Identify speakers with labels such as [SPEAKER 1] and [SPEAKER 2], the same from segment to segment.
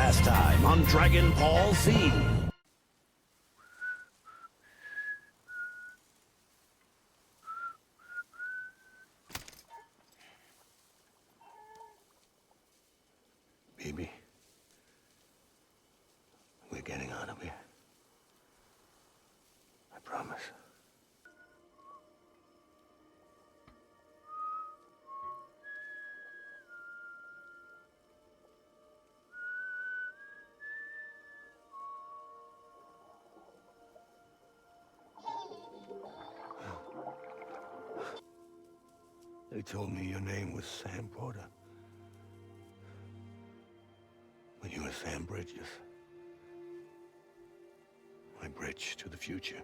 [SPEAKER 1] last time on Dragon Ball Z.
[SPEAKER 2] Baby, we're getting out of here. I promise. They told me your name was Sam Porter. When you were Sam Bridges. My bridge to the future.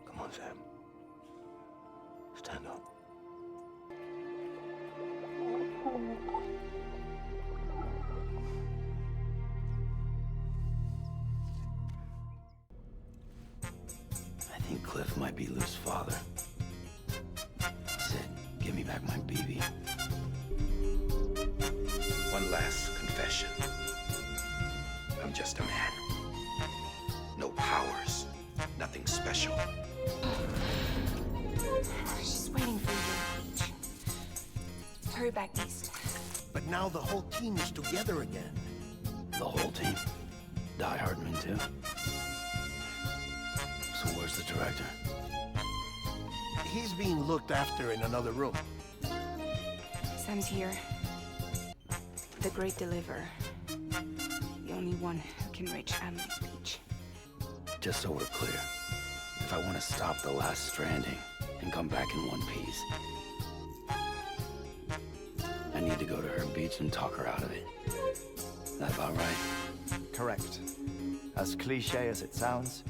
[SPEAKER 2] Come on, Sam. Stand up. I think Cliff might be Lou's father. Sid, give me back my BB.
[SPEAKER 3] One last confession. I'm just a man. No powers. Nothing special.
[SPEAKER 4] She's waiting for you on the beach. Hurry back east.
[SPEAKER 5] But now the whole team is together again.
[SPEAKER 2] The whole team? Die Hardman too? So where's the director?
[SPEAKER 5] He's being looked after in another room.
[SPEAKER 4] Sam's here. The Great Deliverer. The only one who can reach Emily's beach.
[SPEAKER 2] Just so we're clear, if I want to stop the last Stranding and come back in one piece, I need to go to her beach and talk her out of it. Is that about right?
[SPEAKER 6] Correct. As cliche as it sounds,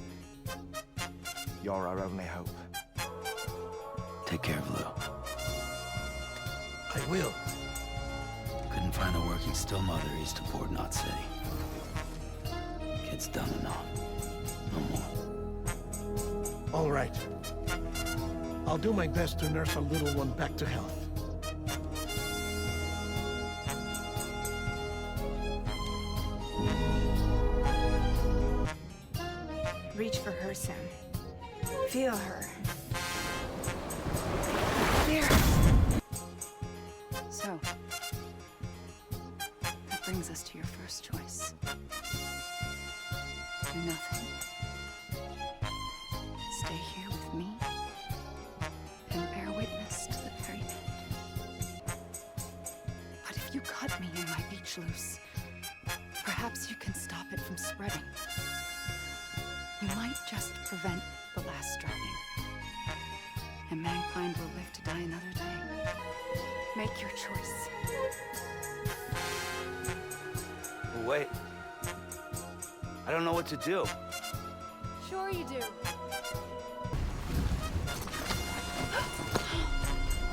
[SPEAKER 6] you're our only hope.
[SPEAKER 2] Take care of Lou.
[SPEAKER 5] I will.
[SPEAKER 2] Couldn't find a working still mother east of Port Knot City. Kid's done enough. No more.
[SPEAKER 5] All right. I'll do my best to nurse a little one back to health.
[SPEAKER 4] Reach for her, Sam. Feel her. There. So, that brings us to your first choice. Nothing. Stay here with me and bear witness to the very end. But if you cut me in my beach loose, perhaps you can stop it from spreading. You might just prevent the last Stranding. And mankind will live to die another day. Make your choice.
[SPEAKER 2] Wait. I don't know what to do.
[SPEAKER 4] Sure you do.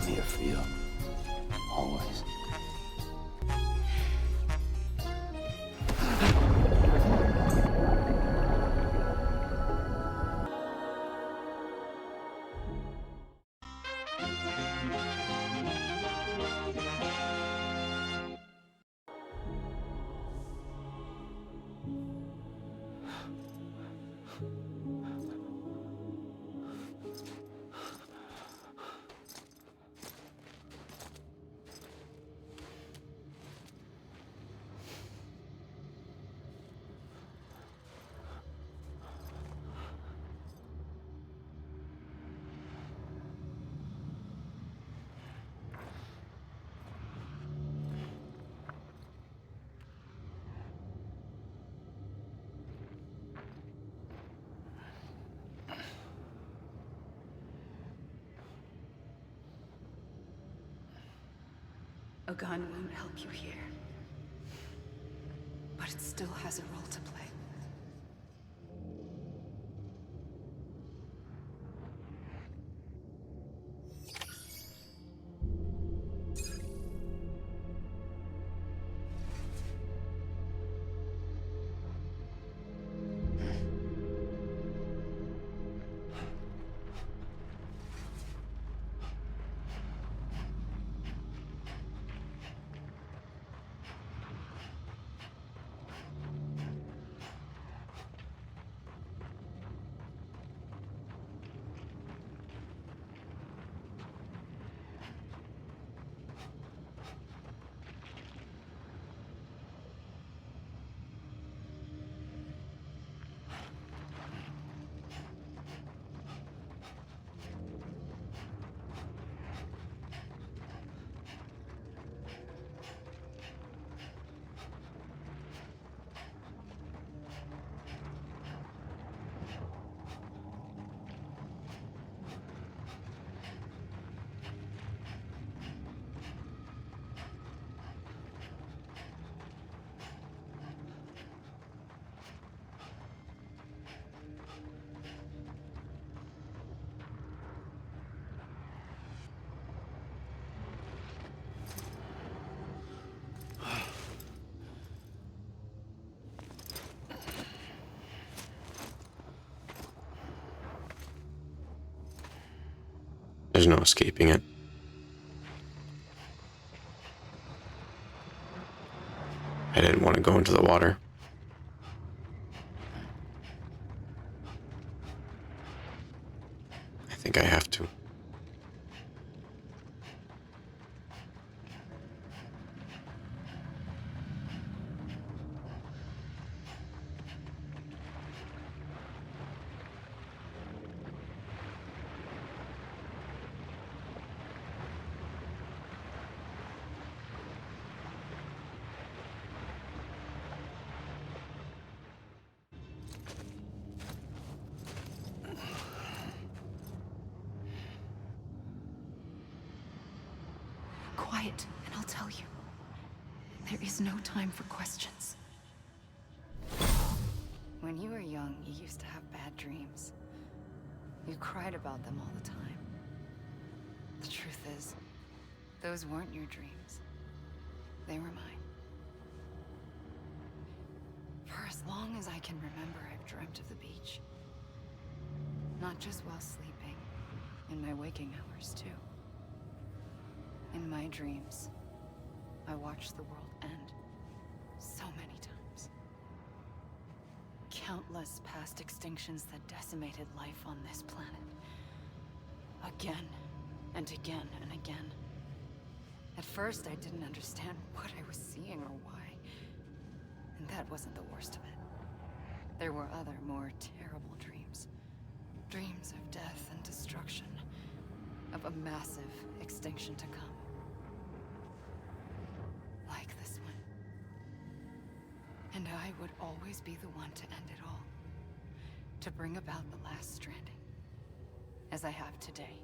[SPEAKER 2] I'm here for you. Always.
[SPEAKER 4] A gun won't help you here. But it still has a role to play.
[SPEAKER 7] There's no escaping it. I didn't want to go into the water. I think I have to.
[SPEAKER 4] Quiet, and I'll tell you. There is no time for questions. When you were young, you used to have bad dreams. You cried about them all the time. The truth is, those weren't your dreams. They were mine. For as long as I can remember, I've dreamt of the beach. Not just while sleeping, in my waking hours, too. In my dreams, I watched the world end so many times. Countless past extinctions that decimated life on this planet. Again, and again, and again. At first, I didn't understand what I was seeing or why. And that wasn't the worst of it. There were other, more terrible dreams. Dreams of death and destruction. Of a massive extinction to come. Like this one. And I would always be the one to end it all. To bring about the last stranding. As I have today.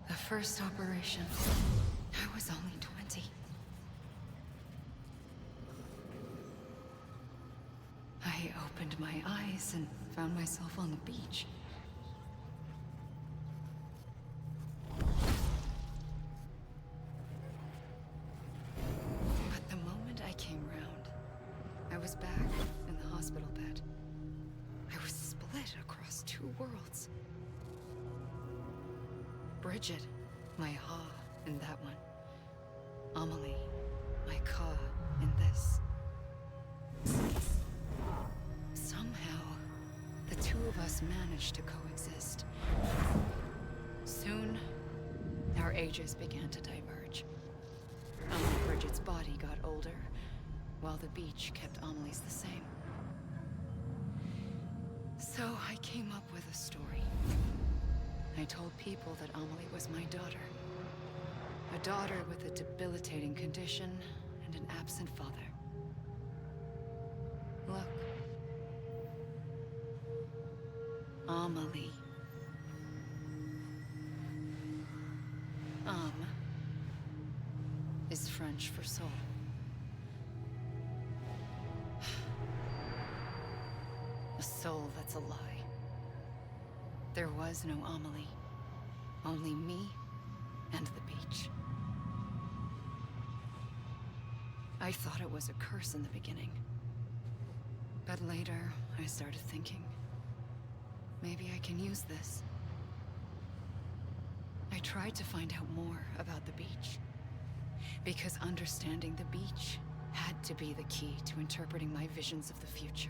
[SPEAKER 4] The first operation, I was only 20. I opened my eyes and found myself on the beach. But the moment I came round, I was back in the hospital bed. I was split across two worlds. Bridget, my Ha in that one. Amelie, my Ka in this. Somehow, the two of us managed to coexist. Soon, our ages began to diverge. Only Bridget's body got older, while the beach kept Amelie's the same. So I came up with a story. I told people that Amelie was my daughter. A daughter with a debilitating condition and an absent father. Look. Amelie. Is French for soul. A soul that's a lie. There was no Amelie. Only me and the beach. I thought it was a curse in the beginning. But later, I started thinking, maybe I can use this. I tried to find out more about the beach. Because understanding the beach had to be the key to interpreting my visions of the future.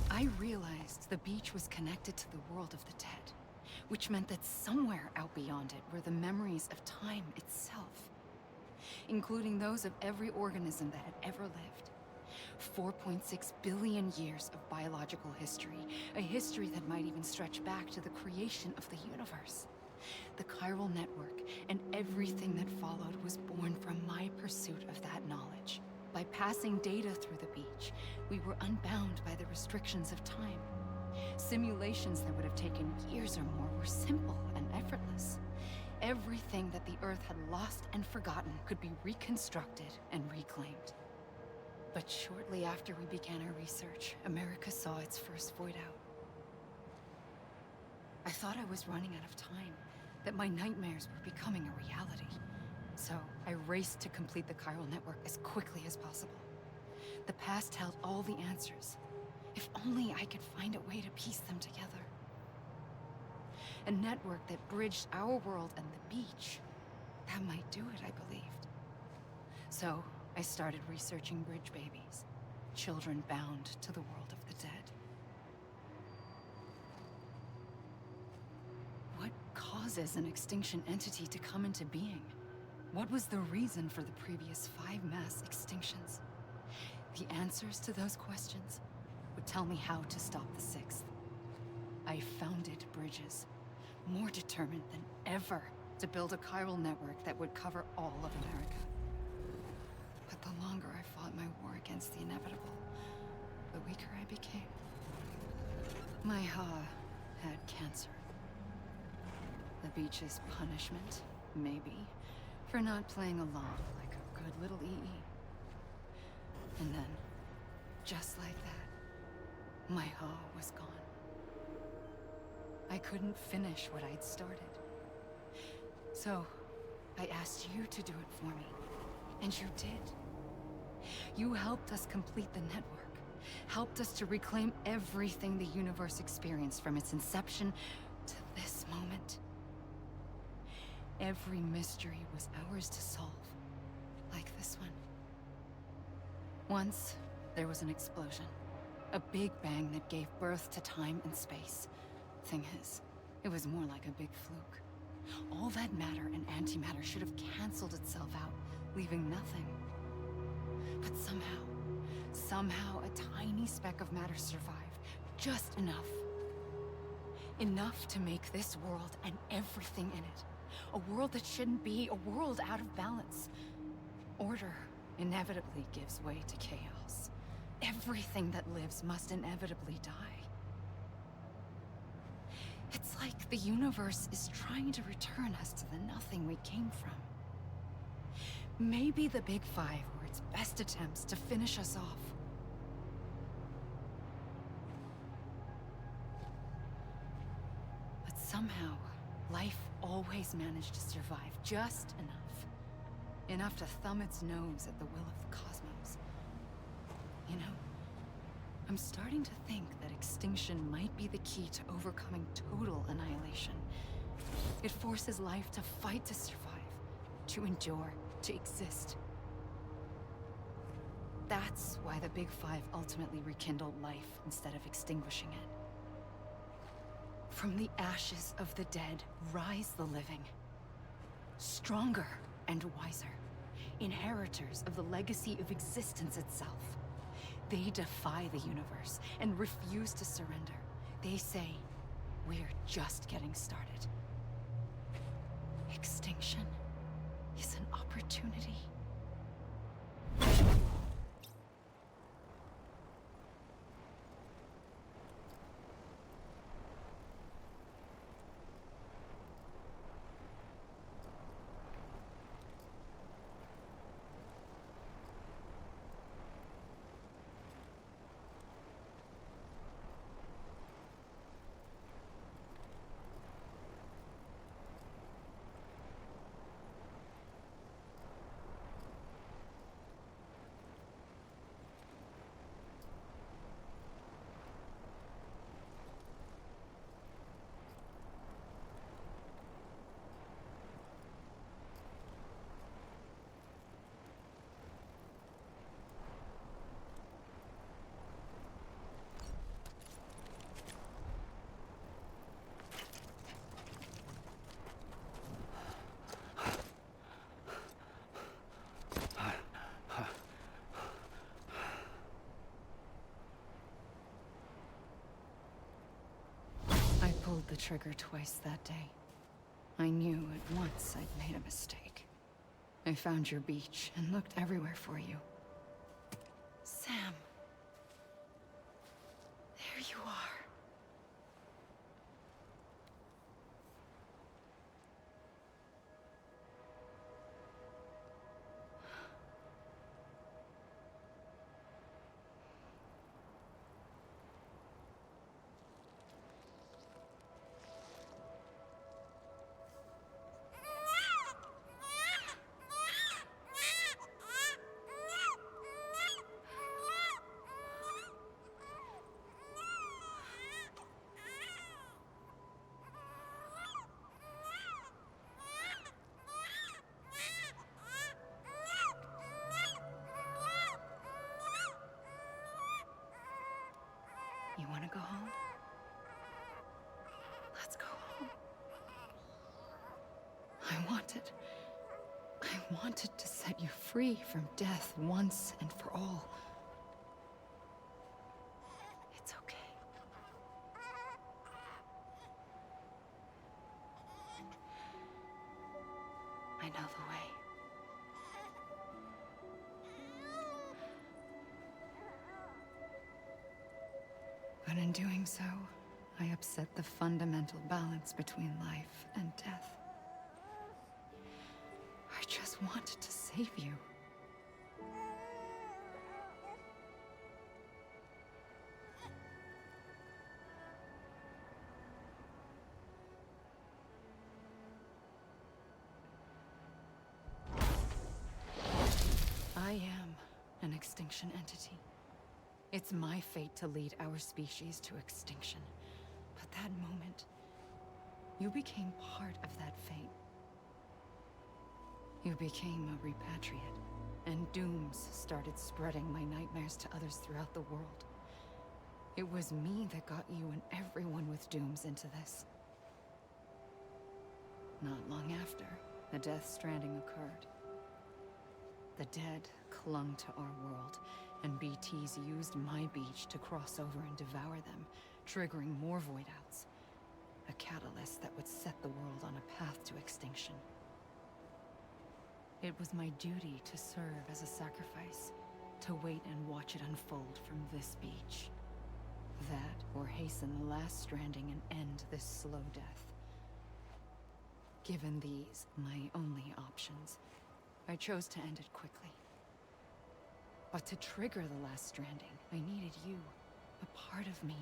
[SPEAKER 4] I realized the beach was connected to the world of the dead, which meant that somewhere out beyond it were the memories of time itself, including those of every organism that had ever lived. 4.6 billion years of biological history, a history that might even stretch back to the creation of the universe. The chiral network and everything that followed was born from my pursuit of that knowledge. By passing data through the beach, we were unbound by the restrictions of time. Simulations that would have taken years or more were simple and effortless. Everything that the Earth had lost and forgotten could be reconstructed and reclaimed. But shortly after we began our research, America saw its first void out. I thought I was running out of time, that my nightmares were becoming a reality. So I raced to complete the chiral network as quickly as possible. The past held all the answers. If only I could find a way to piece them together. A network that bridged our world and the beach. That might do it, I believed. So I started researching bridge babies, children bound to the world of the dead. What causes an extinction entity to come into being? What was the reason for the previous 5 mass extinctions? The answers to those questions would tell me how to stop the 6th. I founded bridges, more determined than ever to build a chiral network that would cover all of America. But the longer I fought my war against the inevitable, the weaker I became. My Ha had cancer. The beach's punishment, maybe, for not playing along like a good little EE. And then, just like that, my Ha was gone. I couldn't finish what I'd started. So, I asked you to do it for me, and you did. You helped us complete the network, helped us to reclaim everything the universe experienced from its inception to this moment. Every mystery was ours to solve, like this one. Once, there was an explosion. A big bang that gave birth to time and space. Thing is, it was more like a big fluke. All that matter and antimatter should have canceled itself out, leaving nothing. But somehow a tiny speck of matter survived. Just enough. Enough to make this world and everything in it. A world that shouldn't be, a world out of balance. Order inevitably gives way to chaos. Everything that lives must inevitably die. It's like the universe is trying to return us to the nothing we came from. Maybe the Big Five were its best attempts to finish us off. But somehow, life always managed to survive just enough. Enough to thumb its nose at the will of the cosmos. You know, I'm starting to think that extinction might be the key to overcoming total annihilation. It forces life to fight to survive, to endure, to exist. That's why the Big Five ultimately rekindled life instead of extinguishing it. From the ashes of the dead rise the living. Stronger and wiser. Inheritors of the legacy of existence itself. They defy the universe and refuse to surrender. They say, we're just getting started. Extinction is an opportunity. I pulled the trigger twice that day. I knew at once I'd made a mistake. I found your beach and looked everywhere for you. Sam. There you are. You want to go home? Let's go home. I wanted to set you free from death once and for all. It's okay. I know the way. But in doing so, I upset the fundamental balance between life and death. I just wanted to save you. I am an extinction entity. It's my fate to lead our species to extinction. But that moment, you became part of that fate. You became a repatriate, and dooms started spreading my nightmares to others throughout the world. It was me that got you and everyone with dooms into this. Not long after, the Death Stranding occurred. The dead clung to our world, and BTs used my beach to cross over and devour them, triggering more void-outs. A catalyst that would set the world on a path to extinction. It was my duty to serve as a sacrifice, to wait and watch it unfold from this beach. That, or hasten the last stranding and end this slow death. Given these, my only options, I chose to end it quickly. But to trigger the last stranding, I needed you, a part of me.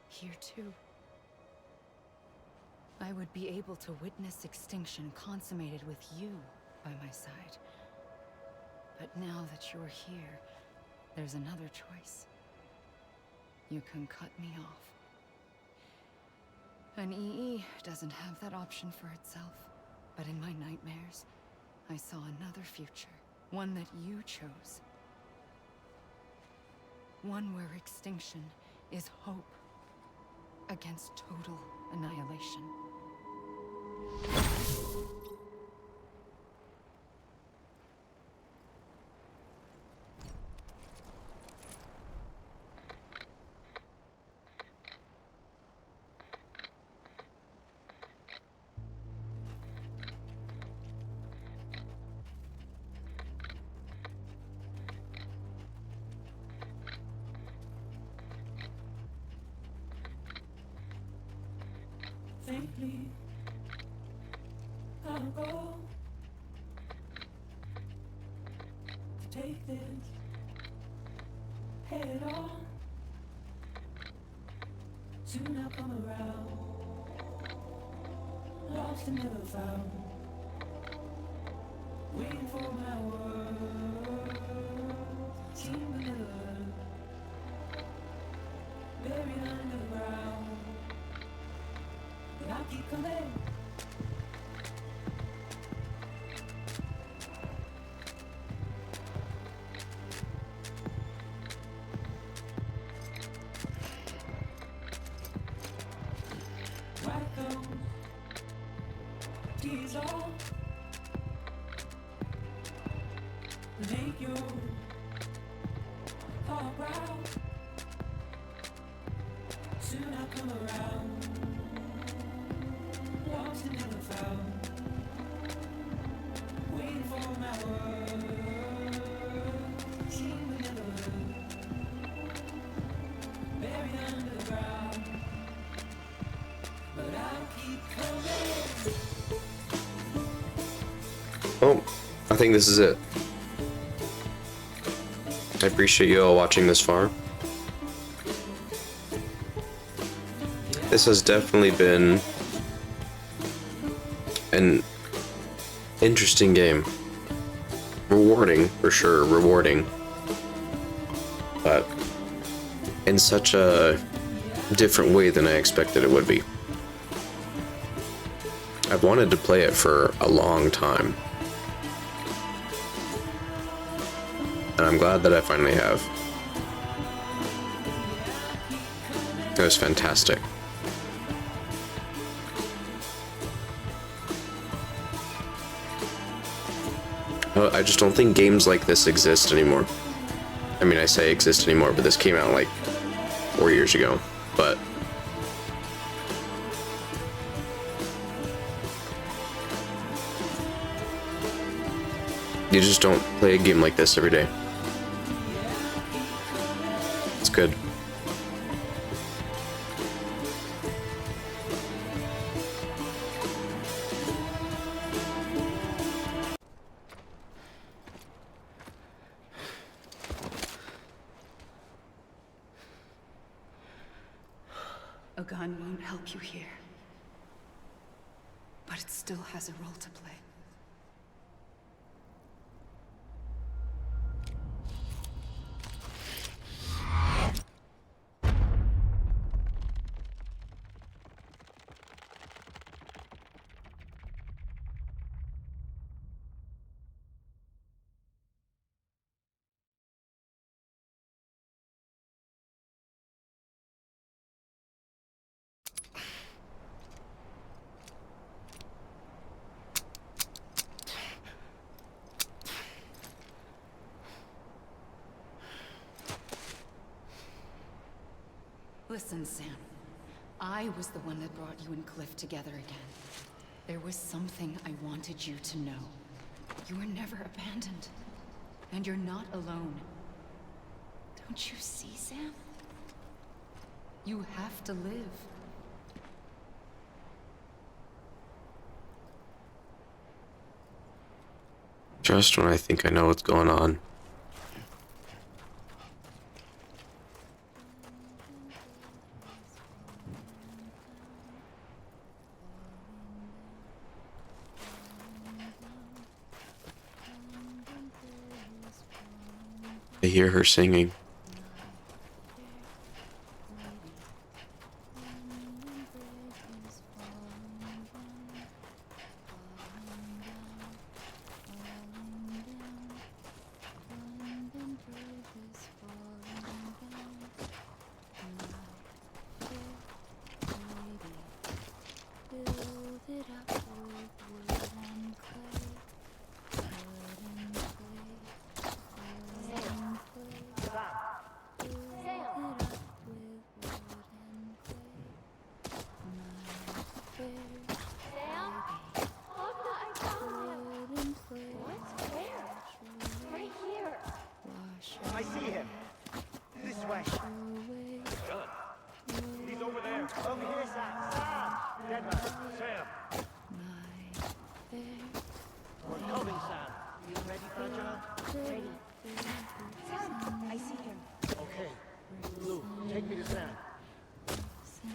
[SPEAKER 4] Here too. I would be able to witness extinction consummated with you by my side. But now that you're here, there's another choice. You can cut me off. An EE doesn't have that option for itself. But in my nightmares, I saw another future. One that you chose. One where extinction is hope against total annihilation.
[SPEAKER 8] Faintly, I'll go to take this head on. Soon I'll come around, lost and never found, waiting for my world, seem but never learn, buried underground. But I'll keep coming. Wipe those tears off. Make your heart proud. Soon I'll come around. Lost and never found, waiting for my world, seen but never heard, buried underground, but I'll keep coming.
[SPEAKER 7] Oh, I think this is it. I appreciate you all watching this far. This has definitely been an interesting game. Rewarding, for sure, rewarding. But in such a different way than I expected it would be. I've wanted to play it for a long time. And I'm glad that I finally have. It was fantastic. I just don't think games like this exist anymore. I mean, I say exist anymore, but this came out like 4 years ago. But you just don't play a game like this every day. It's good.
[SPEAKER 4] A gun won't help you here, but it still has a role to play. Listen, Sam. I was the one that brought you and Cliff together again. There was something I wanted you to know. You were never abandoned. And you're not alone. Don't you see, Sam? You have to live.
[SPEAKER 7] Just when I think I know what's going on. I hear her singing.
[SPEAKER 6] I see him. This way.
[SPEAKER 5] He's over there.
[SPEAKER 6] Over here, Sam. Sam!
[SPEAKER 5] Dead man. Sam. We're coming, Sam. You ready, Fragile?
[SPEAKER 9] Ready. Sam, I see him.
[SPEAKER 5] Okay. Lou, take me to Sam.
[SPEAKER 9] Sam.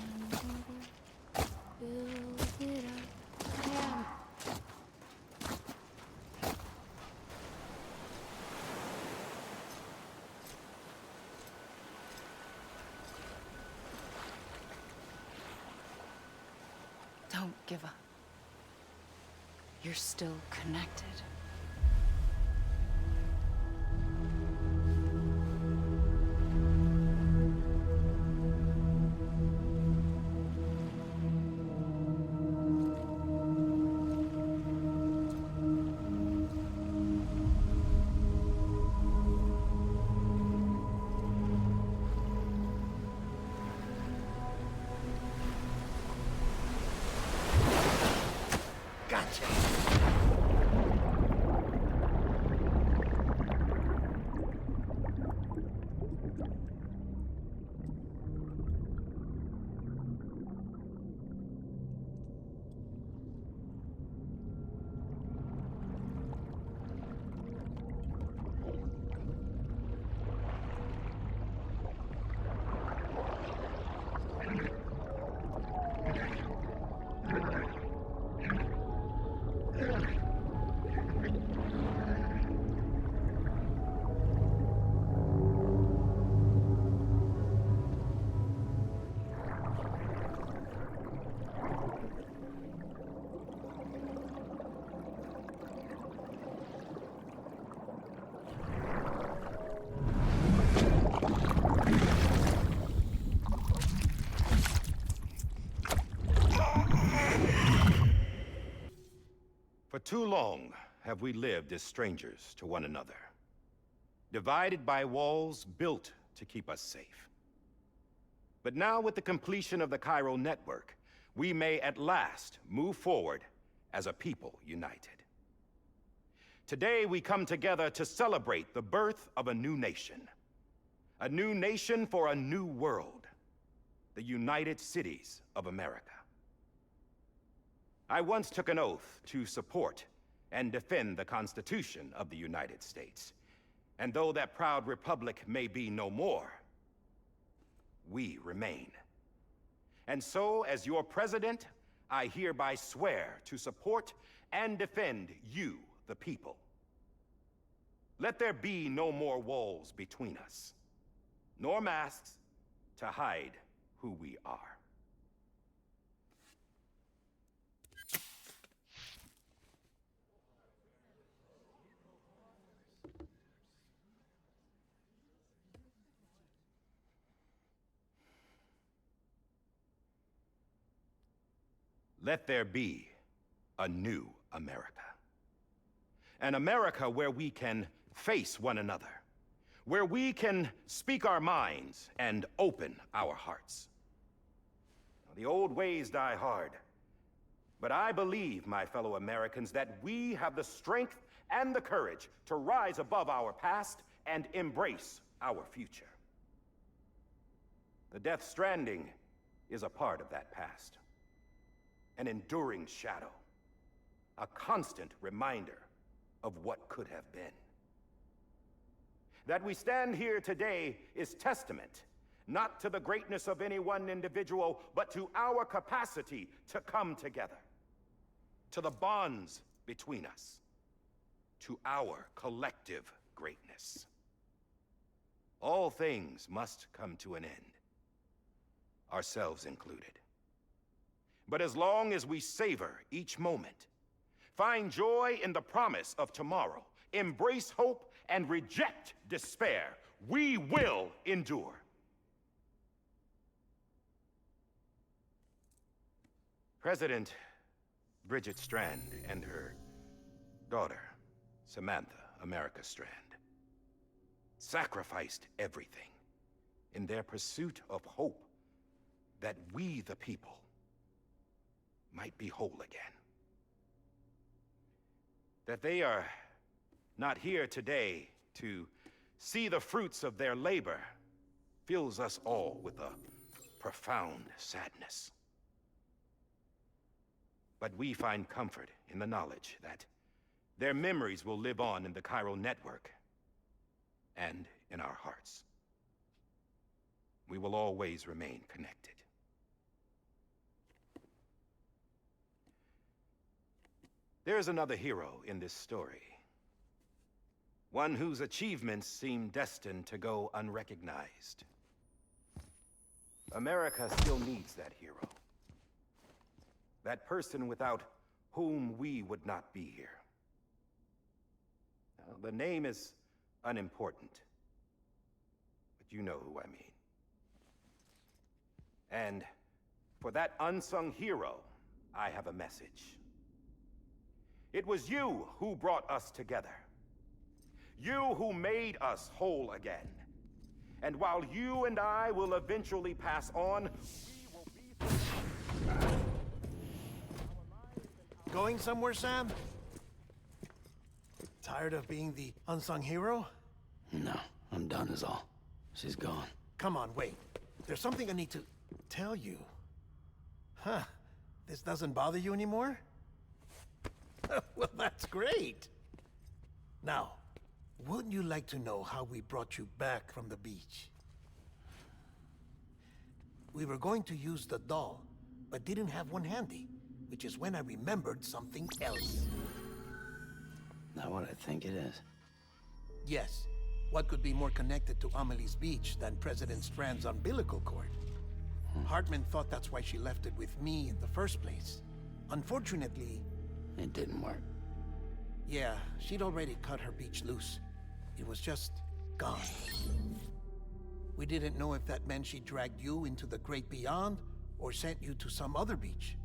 [SPEAKER 4] Don't give up. You're still connected.
[SPEAKER 3] For too long have we lived as strangers to one another, divided by walls built to keep us safe. But now, with the completion of the Cairo network, we may at last move forward as a people united. Today, we come together to celebrate the birth of a new nation for a new world, the United Cities of America. I once took an oath to support and defend the Constitution of the United States. And though that proud republic may be no more, we remain. And so, as your president, I hereby swear to support and defend you, the people. Let there be no more walls between us, nor masks to hide who we are. Let there be a new America. An America where we can face one another, where we can speak our minds and open our hearts. The old ways die hard, but I believe, my fellow Americans, that we have the strength and the courage to rise above our past and embrace our future. The Death Stranding is a part of that past. An enduring shadow, a constant reminder of what could have been. That we stand here today is testament, not to the greatness of any one individual, but to our capacity to come together, to the bonds between us, to our collective greatness. All things must come to an end, ourselves included. But as long as we savor each moment, find joy in the promise of tomorrow, embrace hope, and reject despair, we will endure. President Bridget Strand and her daughter, Samantha America Strand, sacrificed everything in their pursuit of hope that we, the people, might be whole again. That they are not here today to see the fruits of their labor fills us all with a profound sadness. But we find comfort in the knowledge that their memories will live on in the chiral network and in our hearts. We will always remain connected. There's another hero in this story. One whose achievements seem destined to go unrecognized. America still needs that hero. That person without whom we would not be here. Now, the name is unimportant, but you know who I mean. And for that unsung hero, I have a message. It was you who brought us together. You who made us whole again. And while you and I will eventually pass on, we will be...
[SPEAKER 5] Going somewhere, Sam? Tired of being the unsung hero?
[SPEAKER 2] No, I'm done is all. She's gone.
[SPEAKER 5] Come on, wait. There's something I need to tell you. Huh. This doesn't bother you anymore? Well, that's great. Now, wouldn't you like to know how we brought you back from the beach? We were going to use the doll, but didn't have one handy, which is when I remembered something else.
[SPEAKER 2] Not what I think it is.
[SPEAKER 5] Yes. What could be more connected to Amelie's beach than President Strand's umbilical cord? Hartman thought that's why she left it with me in the first place. Unfortunately...
[SPEAKER 2] It didn't work.
[SPEAKER 5] Yeah, she'd already cut her beach loose. It was just gone. We didn't know if that meant she dragged you into the great beyond or sent you to some other beach.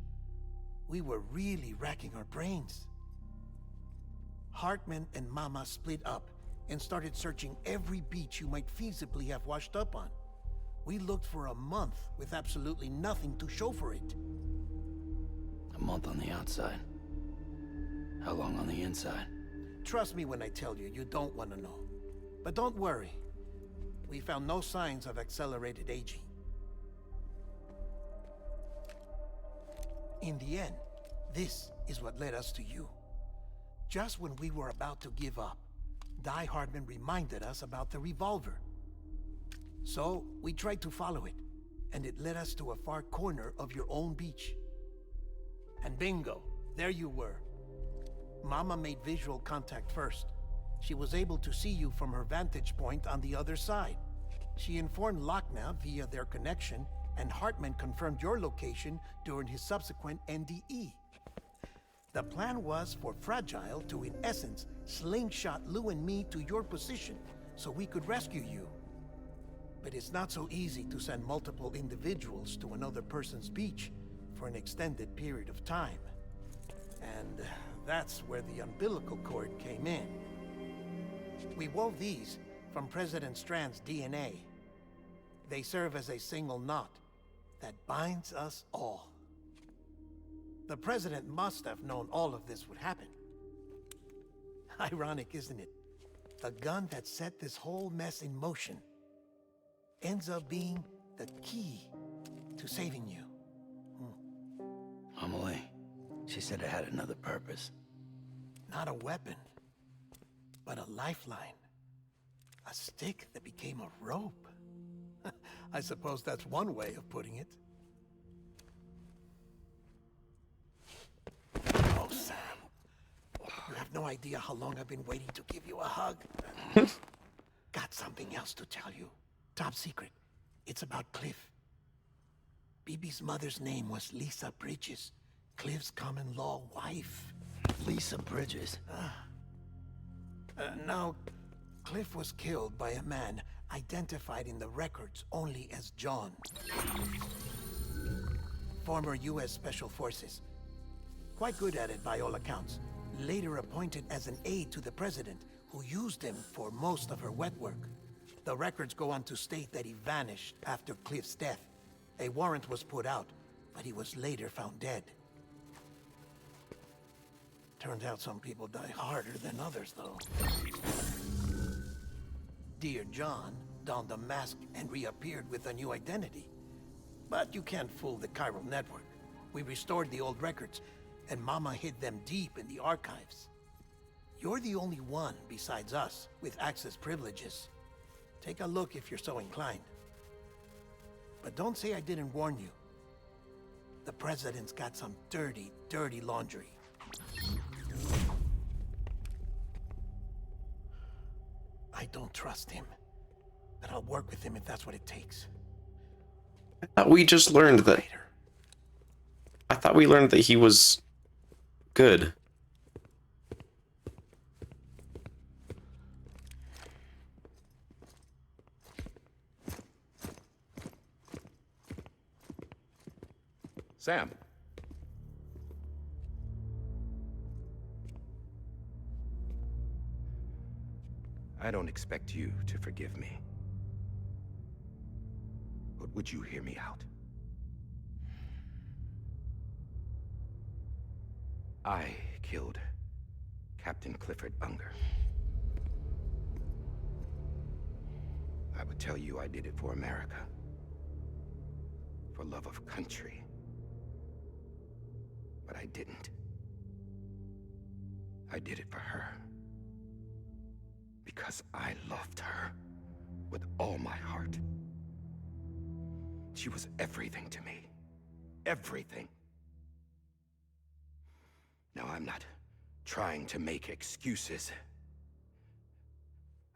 [SPEAKER 5] We were really racking our brains. Hartman and Mama split up and started searching every beach you might feasibly have washed up on. We looked for a month with absolutely nothing to show for it.
[SPEAKER 2] A month on the outside. How long on the inside?
[SPEAKER 5] Trust me when I tell you, you don't want to know. But don't worry. We found no signs of accelerated aging. In the end, this is what led us to you. Just when we were about to give up, Die Hardman reminded us about the revolver. So, we tried to follow it, and it led us to a far corner of your own beach. And bingo, there you were. Mama made visual contact first. She was able to see you from her vantage point on the other side. She informed Lochna via their connection, and Hartman confirmed your location during his subsequent NDE. The plan was for Fragile to, in essence, slingshot Lou and me to your position so we could rescue you. But it's not so easy to send multiple individuals to another person's beach for an extended period of time. And that's where the umbilical cord came in. We wove these from President Strand's DNA. They serve as a single knot that binds us all. The President must have known all of this would happen. Ironic, isn't it? The gun that set this whole mess in motion ends up being the key to saving you.
[SPEAKER 2] Amelie, she said it had another purpose.
[SPEAKER 5] Not a weapon, but a lifeline. A stick that became a rope. I suppose that's one way of putting it. Oh, Sam. You have no idea how long I've been waiting to give you a hug. Got something else to tell you. Top secret. It's about Cliff. BB's mother's name was Lisa Bridges, Cliff's common-law wife.
[SPEAKER 2] Lisa Bridges?
[SPEAKER 5] Now, Cliff was killed by a man identified in the records only as John. Former U.S. Special Forces. Quite good at it by all accounts. Later appointed as an aide to the president, who used him for most of her wet work. The records go on to state that he vanished after Cliff's death. A warrant was put out, but he was later found dead. Turns out some people die harder than others, though. Dear John donned a mask and reappeared with a new identity. But you can't fool the chiral network. We restored the old records, and Mama hid them deep in the archives. You're the only one besides us with access privileges. Take a look if you're so inclined. But don't say I didn't warn you. The President's got some dirty, dirty laundry. I don't trust him. But I'll work with him if that's what it takes.
[SPEAKER 7] I thought we just learned that. I thought we learned that he was good.
[SPEAKER 3] Sam. I don't expect you to forgive me. But would you hear me out? I killed Captain Clifford Unger. I would tell you I did it for America. For love of country. But I didn't. I did it for her. Because I loved her with all my heart. She was everything to me. Everything. Now, I'm not trying to make excuses.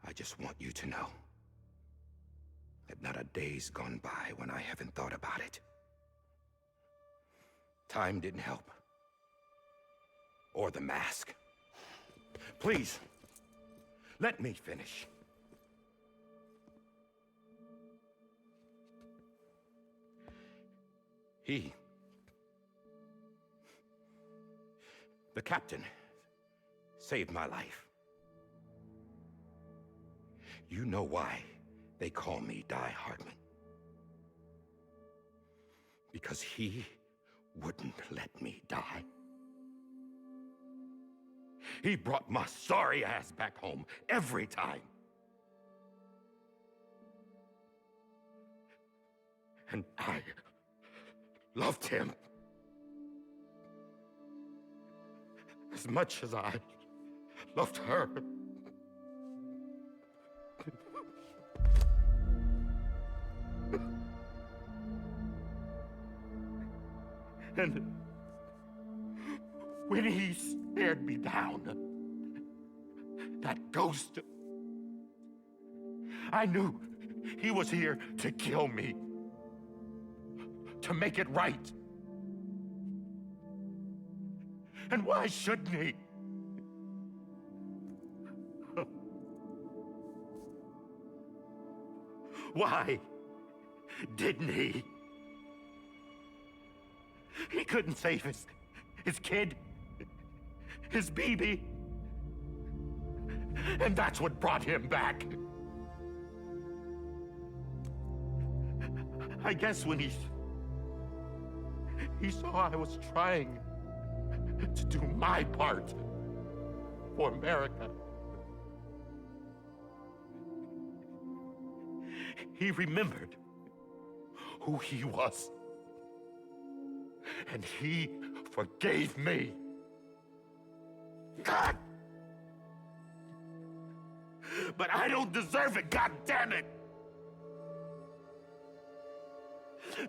[SPEAKER 3] I just want you to know that not a day's gone by when I haven't thought about it. Time didn't help. Or the mask. Please, let me finish. The captain, saved my life. You know why they call me Die Hardman. Because he wouldn't let me die. He brought my sorry ass back home every time. And I loved him as much as I loved her. And when he stared me down, that ghost, I knew he was here to kill me, to make it right. And why shouldn't he? Why didn't he? He couldn't save his kid, his baby. And that's what brought him back. I guess when he saw I was trying to do my part for America, he remembered who he was. And he forgave me. God! But I don't deserve it, God damn it!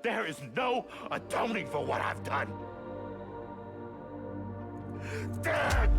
[SPEAKER 3] There is no atoning for what I've done. God!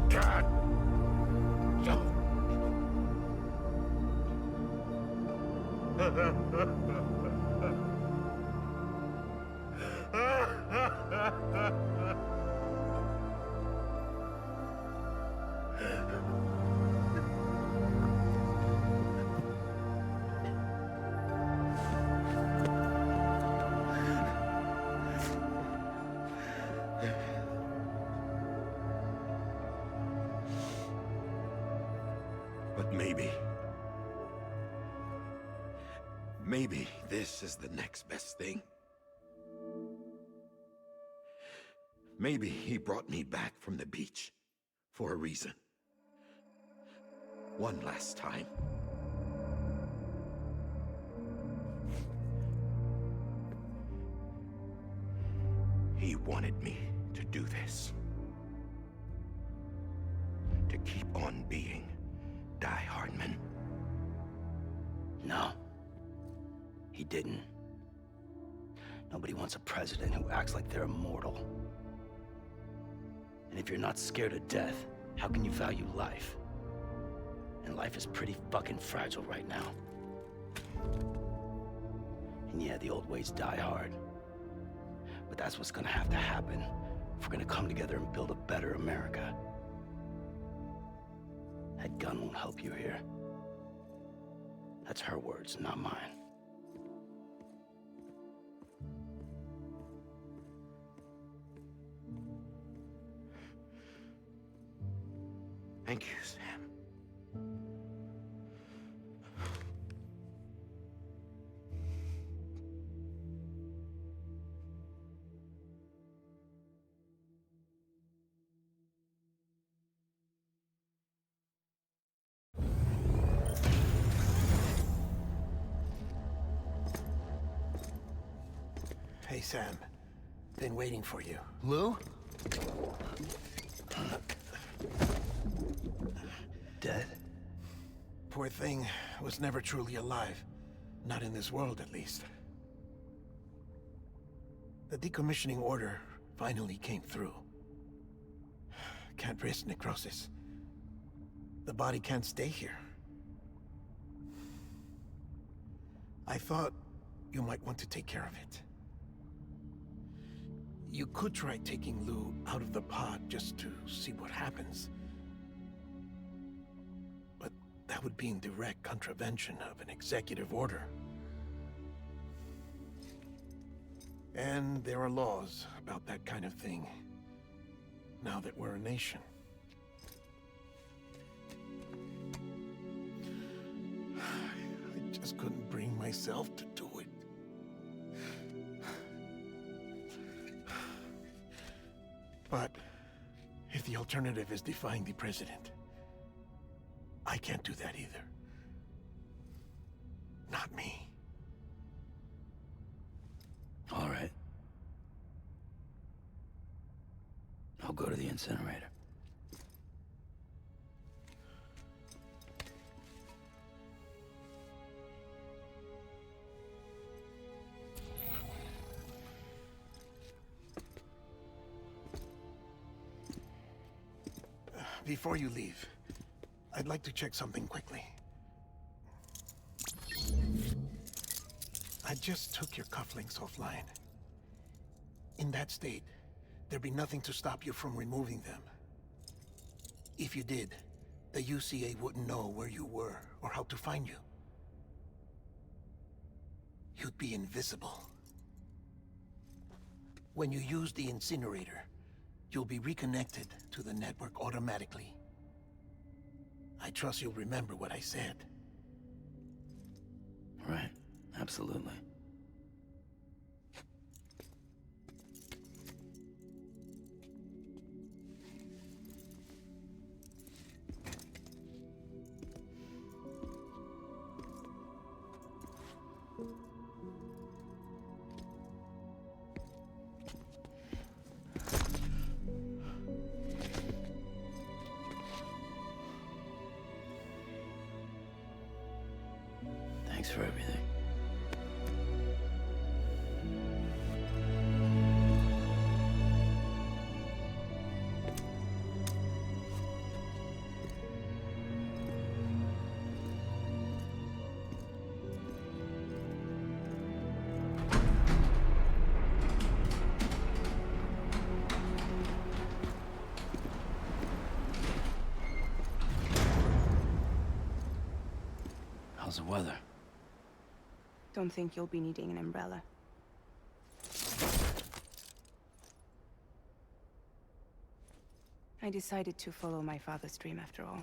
[SPEAKER 3] But maybe this is the next best thing. Maybe he brought me back from the beach for a reason. One last time. wanted me to do this. To keep on being Die Hardman.
[SPEAKER 2] No. He didn't. Nobody wants a president who acts like they're immortal. And if you're not scared of death, how can you value life? And life is pretty fucking fragile right now. And yeah, the old ways die hard. But that's what's gonna have to happen if we're gonna come together and build a better America. That gun won't help you here. That's her words, not mine.
[SPEAKER 3] Thank you, Sam.
[SPEAKER 5] Hey, Sam. Been waiting for you.
[SPEAKER 2] Lou? Dead?
[SPEAKER 5] Poor thing was never truly alive. Not in this world, at least. The decommissioning order finally came through. Can't risk necrosis. The body can't stay here. I thought you might want to take care of it. You could try taking Lou out of the pod just to see what happens. But that would be in direct contravention of an executive order. And there are laws about that kind of thing, now that we're a nation. I just couldn't bring myself to do it. But if the alternative is defying the president, I can't do that either. Not me.
[SPEAKER 2] All right. I'll go to the incinerator.
[SPEAKER 5] Before you leave, I'd like to check something quickly. I just took your cufflinks offline. In that state, there'd be nothing to stop you from removing them. If you did, the UCA wouldn't know where you were or how to find you. You'd be invisible. When you use the incinerator, you'll be reconnected to the network automatically. I trust you'll remember what I said.
[SPEAKER 2] Right. Absolutely. Thanks for everything. How's the weather?
[SPEAKER 4] Don't think you'll be needing an umbrella. I decided to follow my father's dream after all.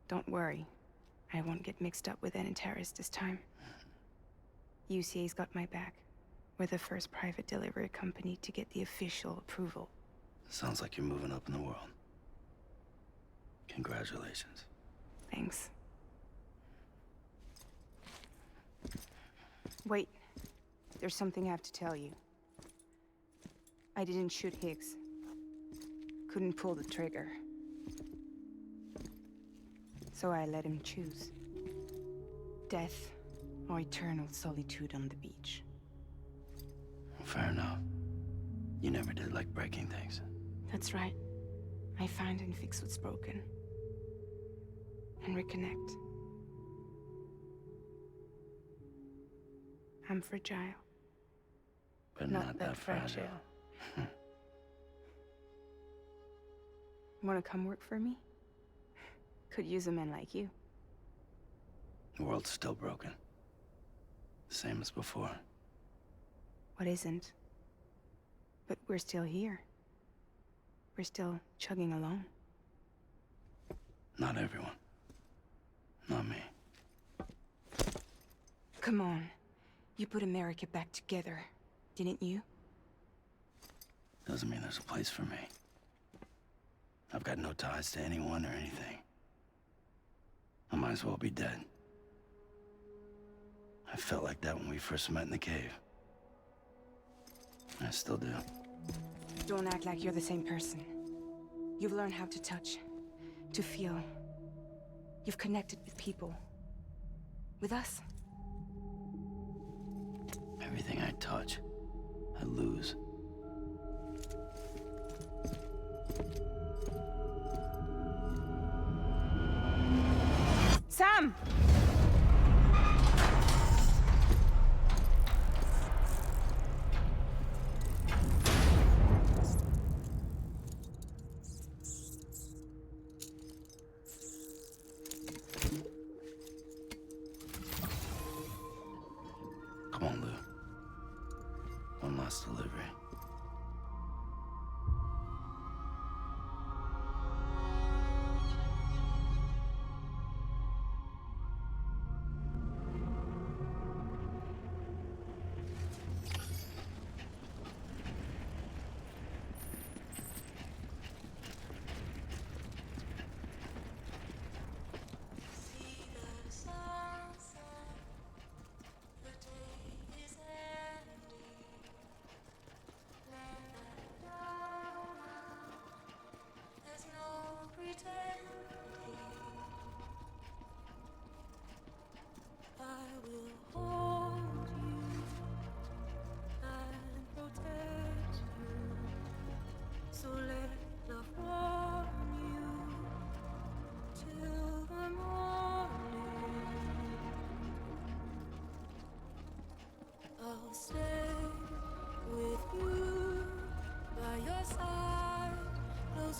[SPEAKER 4] Don't worry. I won't get mixed up with any terrorists this time. UCA's got my back. We're the first private delivery company to get the official approval.
[SPEAKER 2] Sounds like you're moving up in the world. Congratulations.
[SPEAKER 4] Thanks. Wait. There's something I have to tell you. I didn't shoot Higgs. Couldn't pull the trigger. So I let him choose. Death or eternal solitude on the beach.
[SPEAKER 2] Fair enough. You never did like breaking things.
[SPEAKER 4] That's right. I find and fix what's broken. And reconnect. I'm fragile.
[SPEAKER 2] But not that fragile.
[SPEAKER 4] Wanna come work for me? Could use a man like you.
[SPEAKER 2] The world's still broken. Same as before.
[SPEAKER 4] What isn't? But we're still here. We're still chugging along.
[SPEAKER 2] Not everyone. Not me.
[SPEAKER 4] Come on. You put America back together, didn't you?
[SPEAKER 2] Doesn't mean there's a place for me. I've got no ties to anyone or anything. I might as well be dead. I felt like that when we first met in the cave. I still do.
[SPEAKER 4] Don't act like you're the same person. You've learned how to touch, to feel. You've connected with people. With us.
[SPEAKER 2] Everything I touch, I lose.
[SPEAKER 4] Sam!
[SPEAKER 2] Come on, Lou. One last delivery.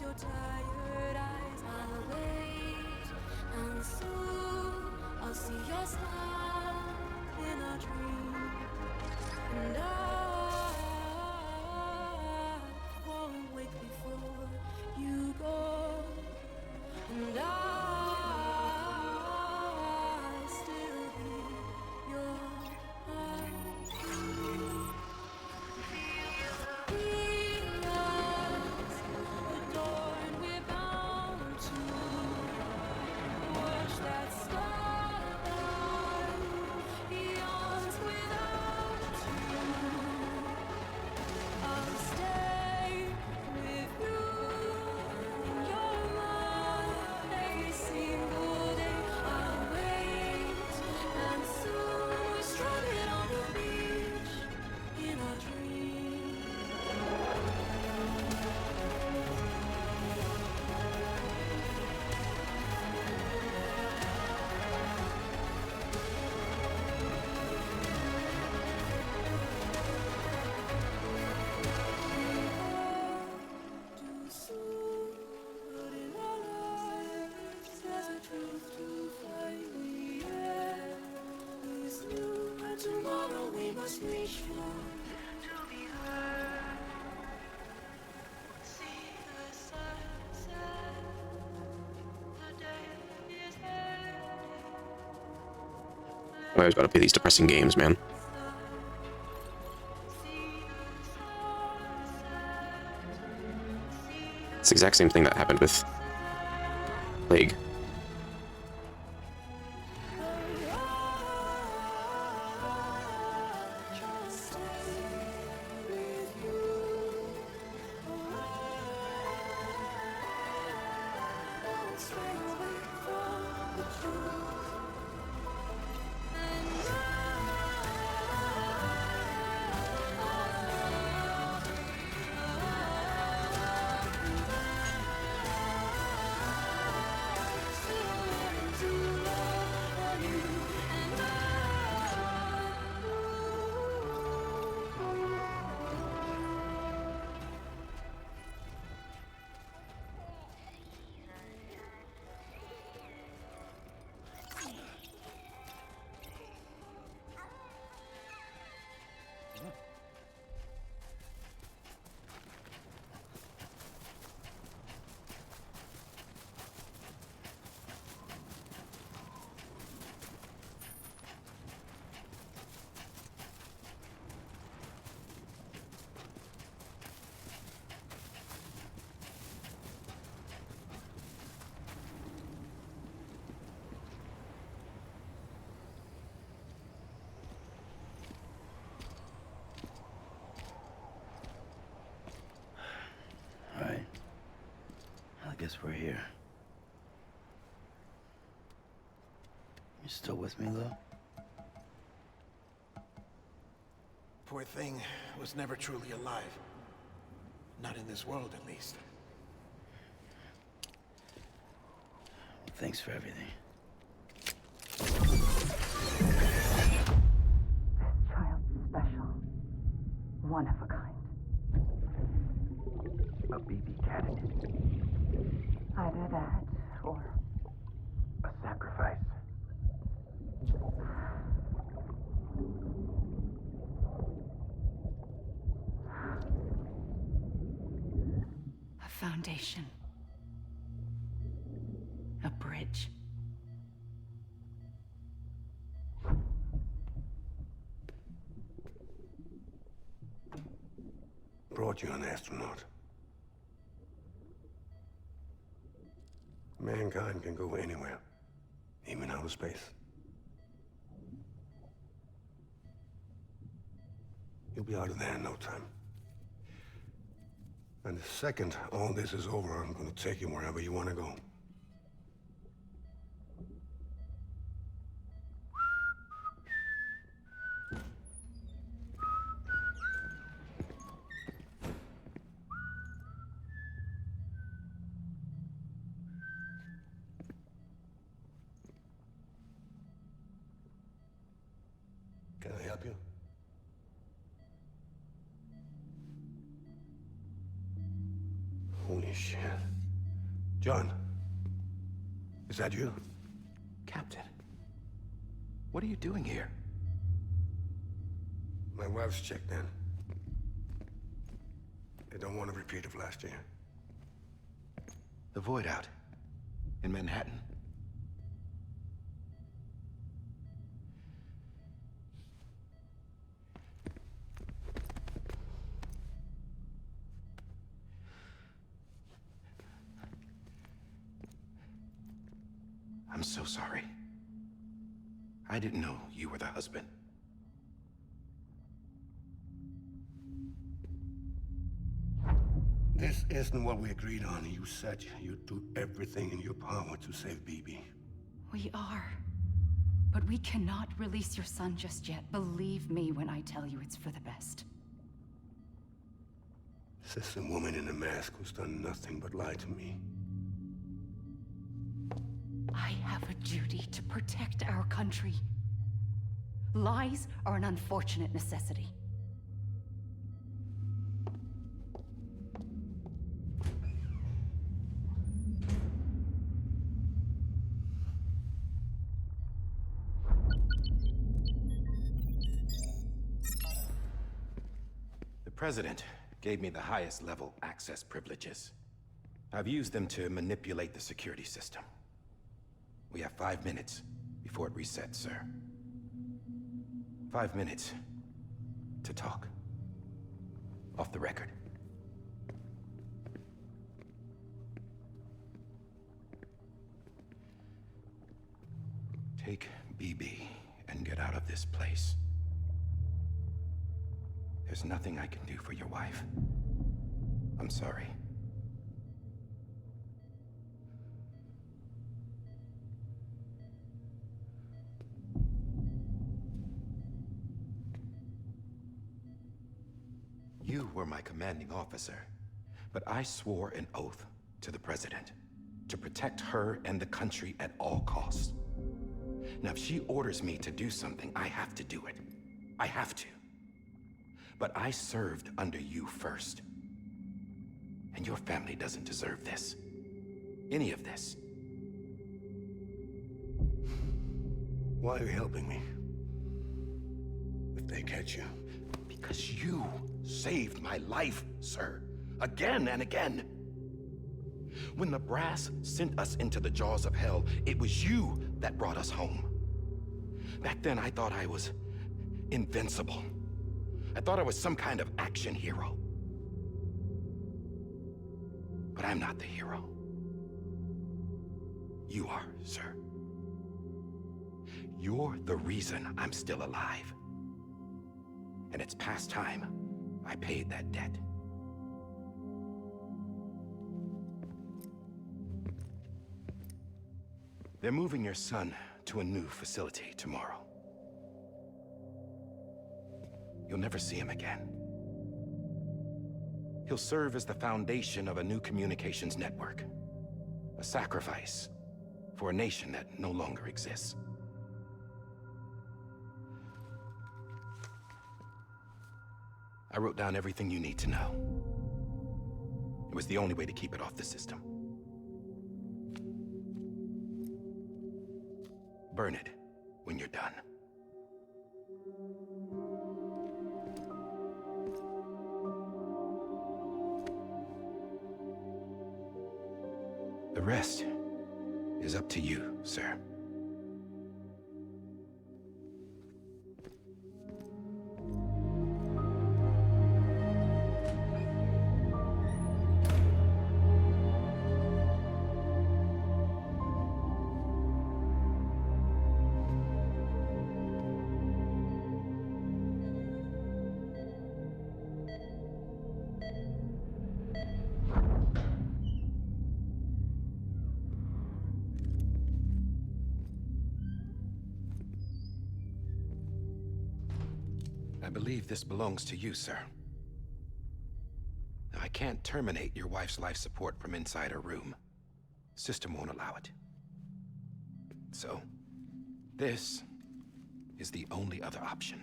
[SPEAKER 8] Your tired eyes, I'll wait, and soon I'll see your smile in a dream, and I won't wake before you go, and I still hear your heart. Tomorrow we must reach for to be heard. See the sunset. The day is ending.
[SPEAKER 7] I always gotta play these depressing games, man. It's the exact same thing that happened with Plague.
[SPEAKER 2] guess we're here. You still with me, though?
[SPEAKER 5] Poor thing was never truly alive. Not in this world, at least.
[SPEAKER 2] Thanks for everything.
[SPEAKER 10] Child's special. One of a kind.
[SPEAKER 6] A BB candidate.
[SPEAKER 10] Either that, or
[SPEAKER 6] A sacrifice.
[SPEAKER 4] A foundation. A bridge.
[SPEAKER 11] Brought you an astronaut. Mankind can go anywhere, even outer space. You'll be out of there in no time. And the second all this is over, I'm gonna take you wherever you want to go. Can I help you? Holy shit. John, is that you?
[SPEAKER 3] Captain, what are you doing here?
[SPEAKER 11] My wife's checked in. They don't want a repeat of last year.
[SPEAKER 3] The Void Out in Manhattan. I'm so sorry. I didn't know you were the husband.
[SPEAKER 11] This isn't what we agreed on. You said you'd do everything in your power to save BB.
[SPEAKER 4] We are. But we cannot release your son just yet. Believe me when I tell you it's for the best.
[SPEAKER 11] This is a woman in a mask who's done nothing but lie to me.
[SPEAKER 4] I have a duty to protect our country. Lies are an unfortunate necessity.
[SPEAKER 3] The President gave me the highest level access privileges. I've used them to manipulate the security system. We have 5 minutes before it resets, sir. 5 minutes to talk. Off the record. Take BB and get out of this place. There's nothing I can do for your wife. I'm sorry. You were my commanding officer, but I swore an oath to the President to protect her and the country at all costs. Now, if she orders me to do something, I have to do it. I have to. But I served under you first. And your family doesn't deserve this. Any of this.
[SPEAKER 11] Why are you helping me? If they catch you.
[SPEAKER 3] Because you saved my life, sir. Again and again. When the brass sent us into the jaws of hell, it was you that brought us home. Back then, I thought I was invincible. I thought I was some kind of action hero. But I'm not the hero. You are, sir. You're the reason I'm still alive. And it's past time I paid that debt. They're moving your son to a new facility tomorrow. You'll never see him again. He'll serve as the foundation of a new communications network. A sacrifice for a nation that no longer exists. I wrote down everything you need to know. It was the only way to keep it off the system. Burn it when you're done. The rest is up to you, sir. I believe this belongs to you, sir. Now, I can't terminate your wife's life support from inside her room. System won't allow it. So, this is the only other option.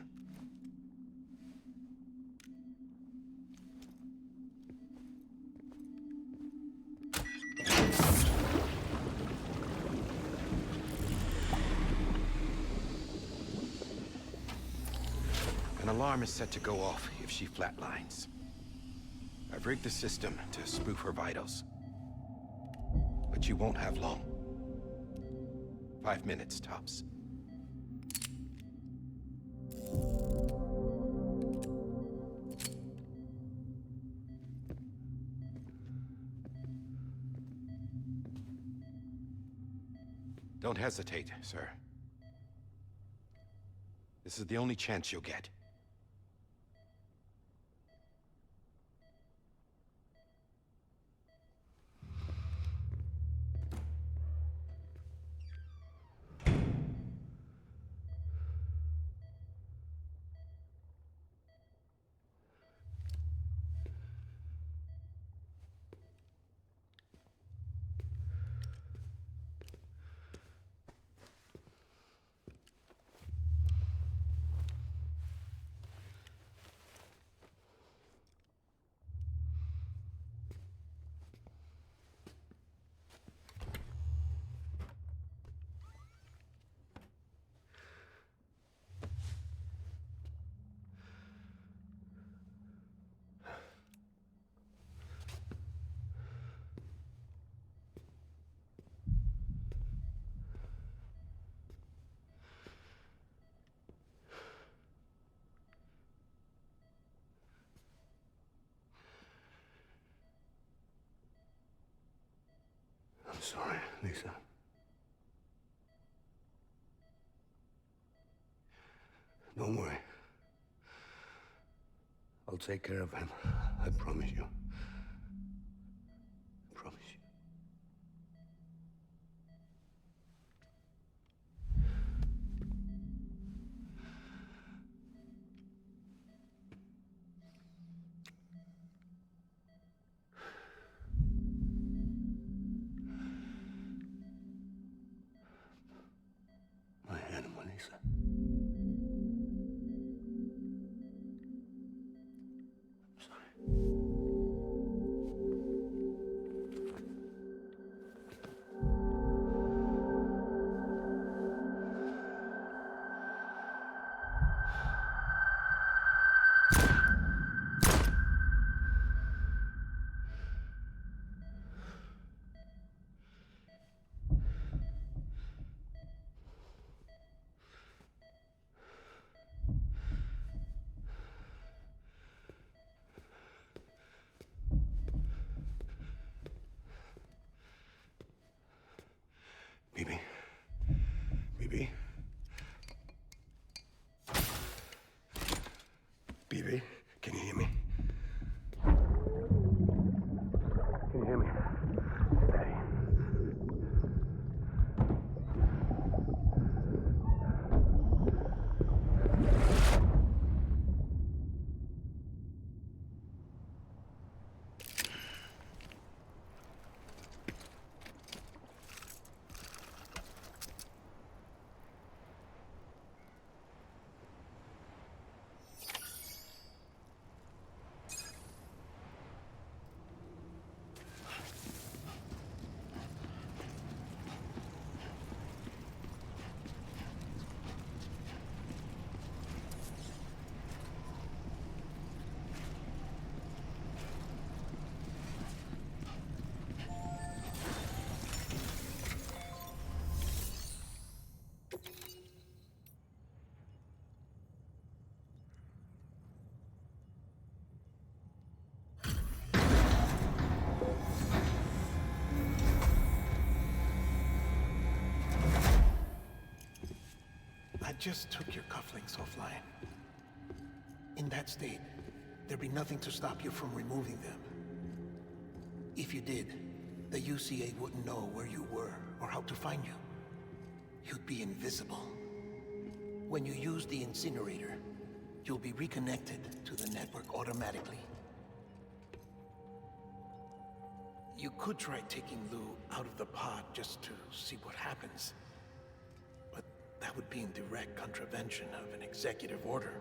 [SPEAKER 3] An alarm is set to go off if she flatlines. I've rigged the system to spoof her vitals. But you won't have long. 5 minutes, tops. Don't hesitate, sir. This is the only chance you'll get.
[SPEAKER 11] I'm sorry, Lisa. Don't worry. I'll take care of him. I promise you. I promise you. My animal, Lisa. I'm sorry.
[SPEAKER 5] just took your cufflinks offline. In that state, there'd be nothing to stop you from removing them. If you did, the UCA wouldn't know where you were or how to find you. You'd be invisible. When you use the incinerator, you'll be reconnected to the network automatically. You could try taking Lou out of the pod just to see what happens. But that would be in direct contravention of an executive order.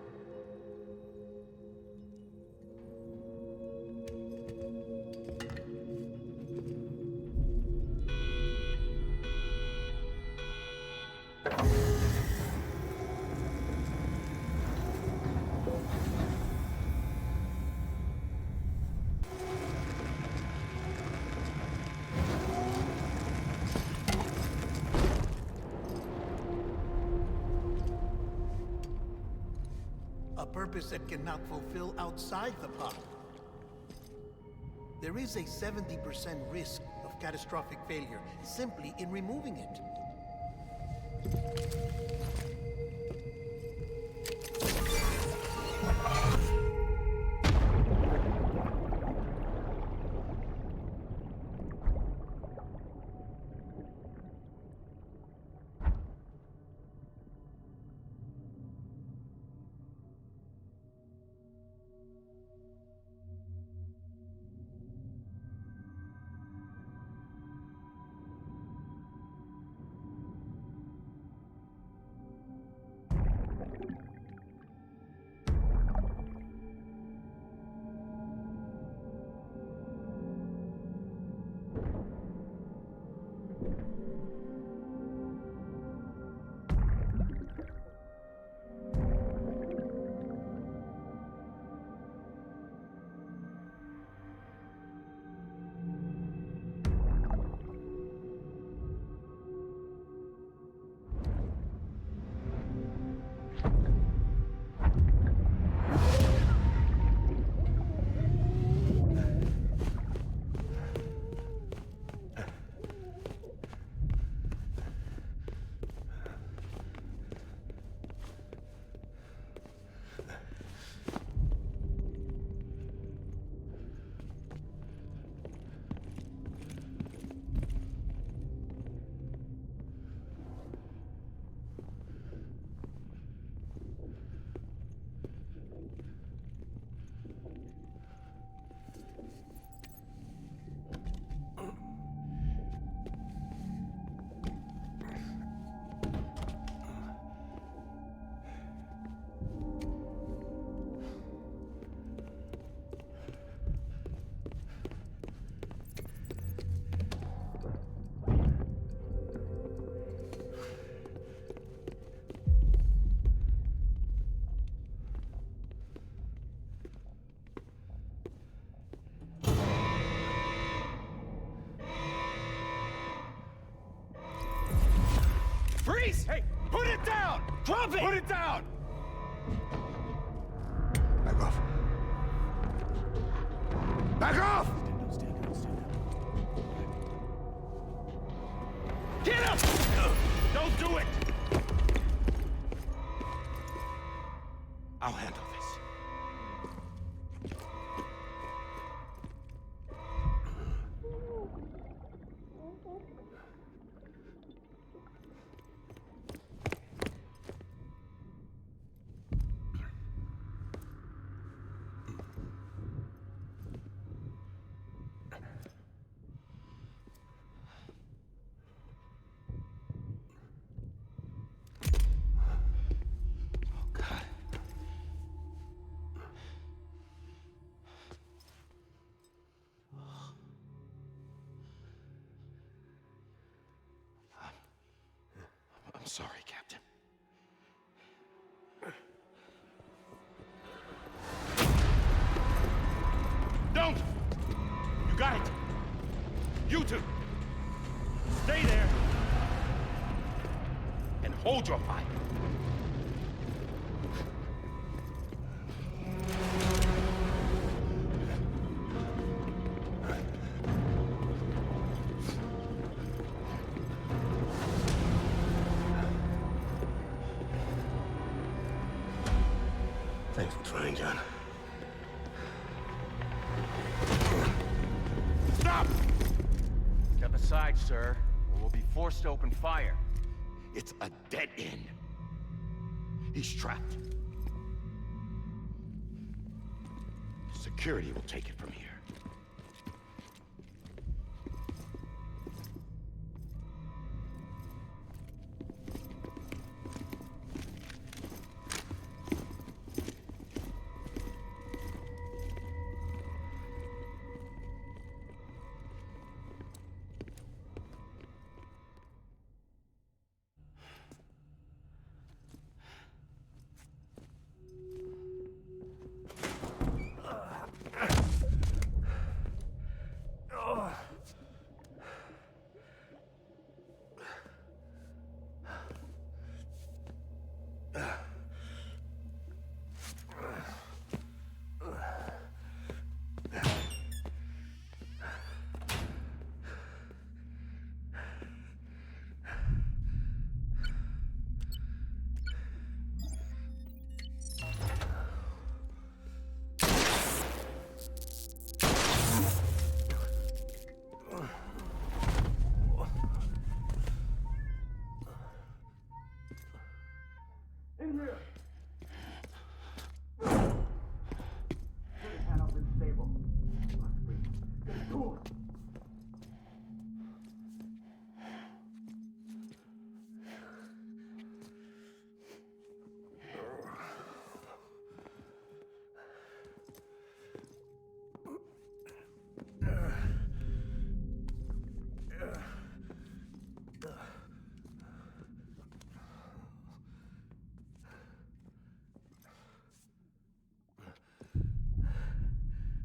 [SPEAKER 5] A purpose that cannot fulfill outside the pod. There is a 70% risk of catastrophic failure simply in removing it.
[SPEAKER 3] Freeze! Hey, put it down! Drop it! Put it down!
[SPEAKER 11] Back off. Back off!
[SPEAKER 3] Get up! Don't do it! I'll handle this. I'm sorry, Captain. Don't! You got it! You two! Stay there! And hold your fire!
[SPEAKER 11] Thanks for trying, John.
[SPEAKER 3] Stop!
[SPEAKER 12] Step aside, sir, or we'll be forced to open fire.
[SPEAKER 3] It's a dead end. He's trapped. Security will take it from here.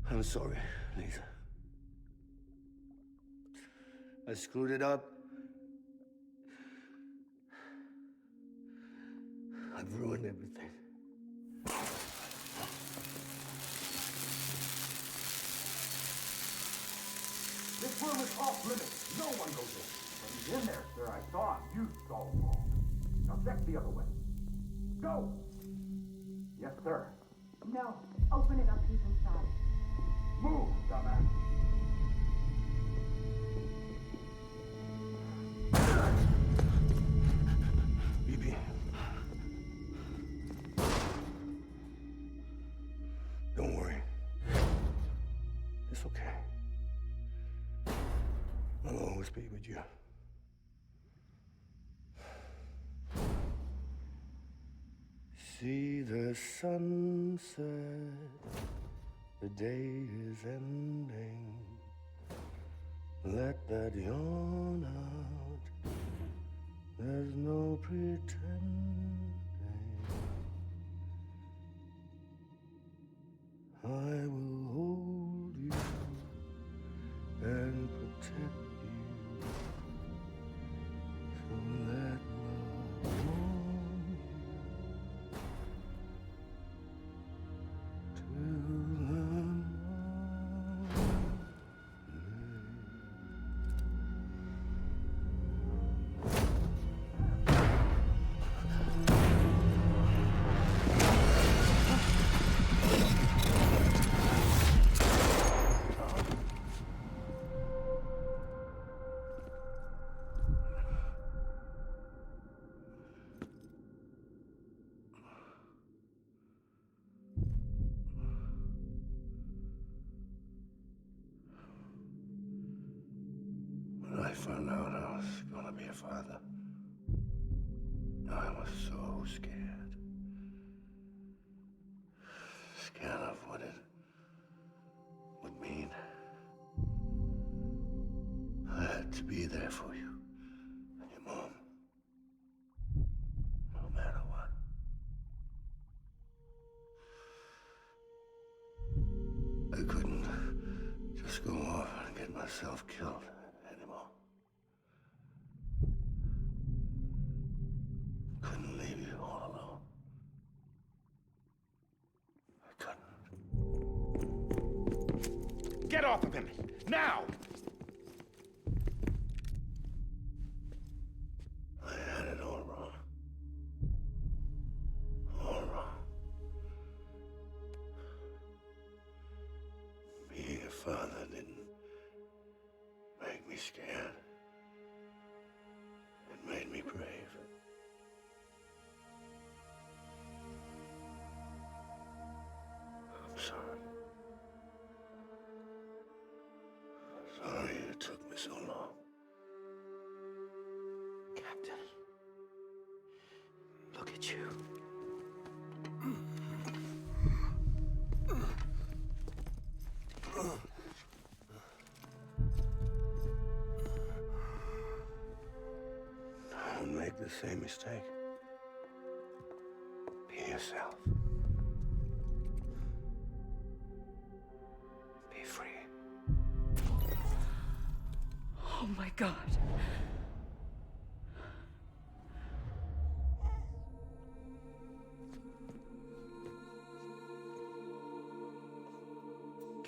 [SPEAKER 11] I'm sorry, Lisa. I screwed it up. I've ruined everything.
[SPEAKER 3] This room is off limits. No one goes in. But he's in there, sir. I saw him. You saw him all. Now check the other way. Go! Yes, sir.
[SPEAKER 10] No. Open it up. He's inside.
[SPEAKER 3] Move, dumbass.
[SPEAKER 11] BB. Don't worry. It's okay. I'll always be with you. See the sunset, the day is ending. Let that yawn out, there's no pretending. I will hold you and protect you. So let love warm you till the morning. When I found out I was gonna be a father, I was so scared. Scared of what it would mean. I had to be there for you and your mom, no matter what. I couldn't just go off and get myself killed anymore. Couldn't leave you all alone. I couldn't.
[SPEAKER 3] Get off of him! Now!
[SPEAKER 11] I had it all wrong. All wrong.
[SPEAKER 2] Look at you.
[SPEAKER 11] Don't make the same mistake. Be yourself. Be free.
[SPEAKER 4] Oh my God.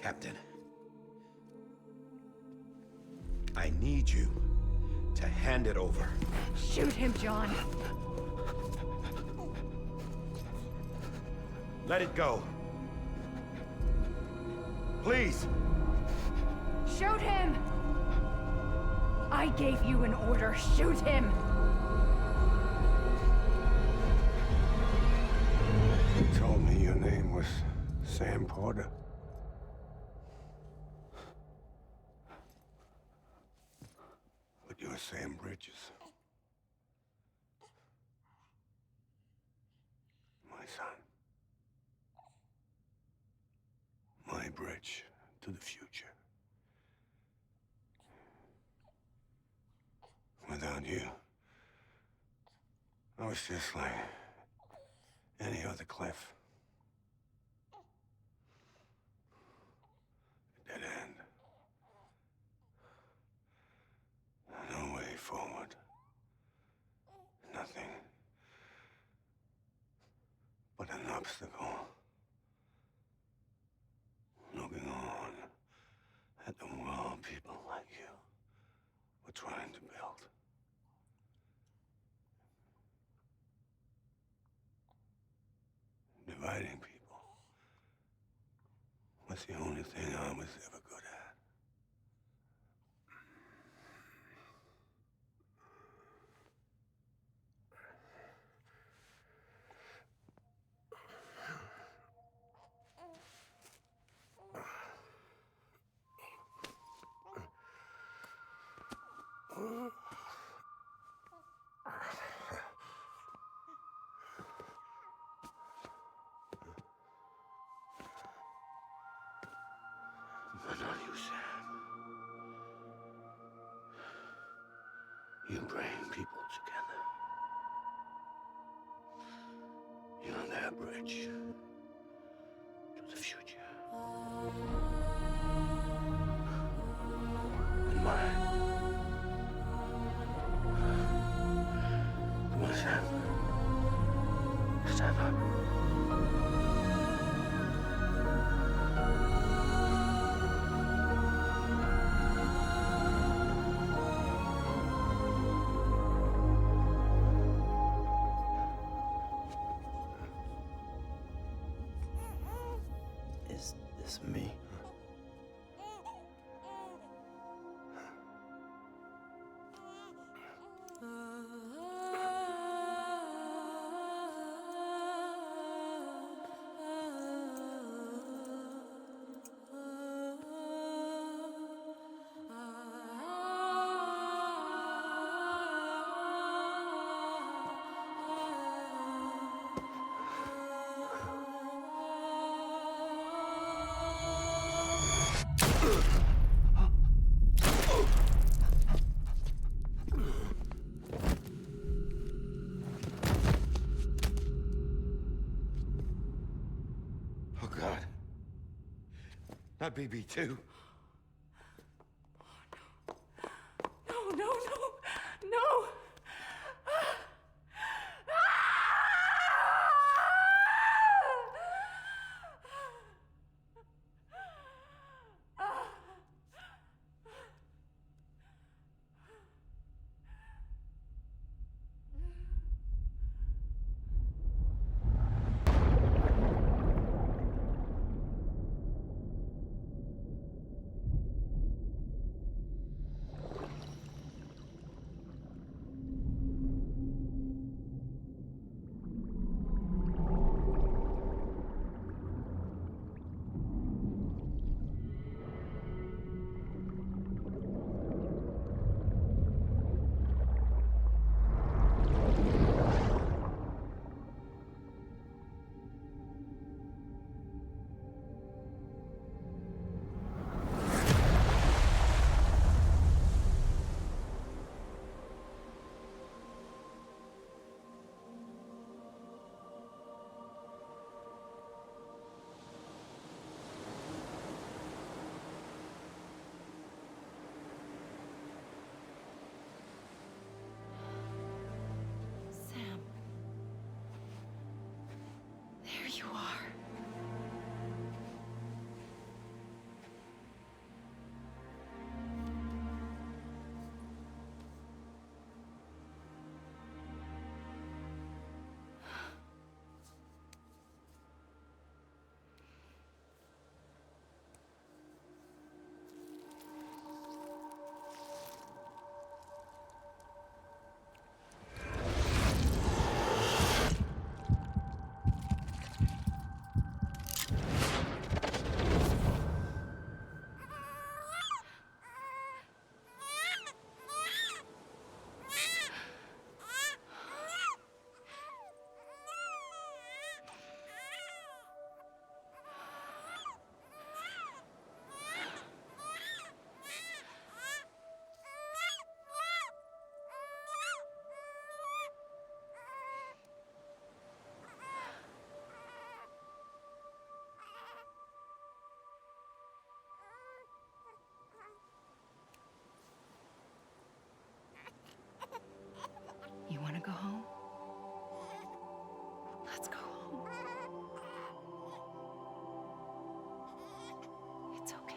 [SPEAKER 3] Captain, I need you to hand it over.
[SPEAKER 4] Shoot him, John.
[SPEAKER 3] Let it go. Please.
[SPEAKER 4] Shoot him! I gave you an order. Shoot him!
[SPEAKER 11] You told me your name was Sam Porter. But you're Sam Bridges. My son. My bridge to the future. Without you, I was just like any other Cliff. A dead end. No way forward. Nothing but an obstacle. Looking on at the world people like you were trying to build. Dividing people was the only thing I was ever good at. But not you, Sam. You bring people together. You're their bridge to the future. And mine. Come on, Sam. Stand up.
[SPEAKER 2] Is this me?
[SPEAKER 3] Oh, God. Not BB2.
[SPEAKER 4] No, no, no, no! are. You want to go home? Let's go home. It's okay.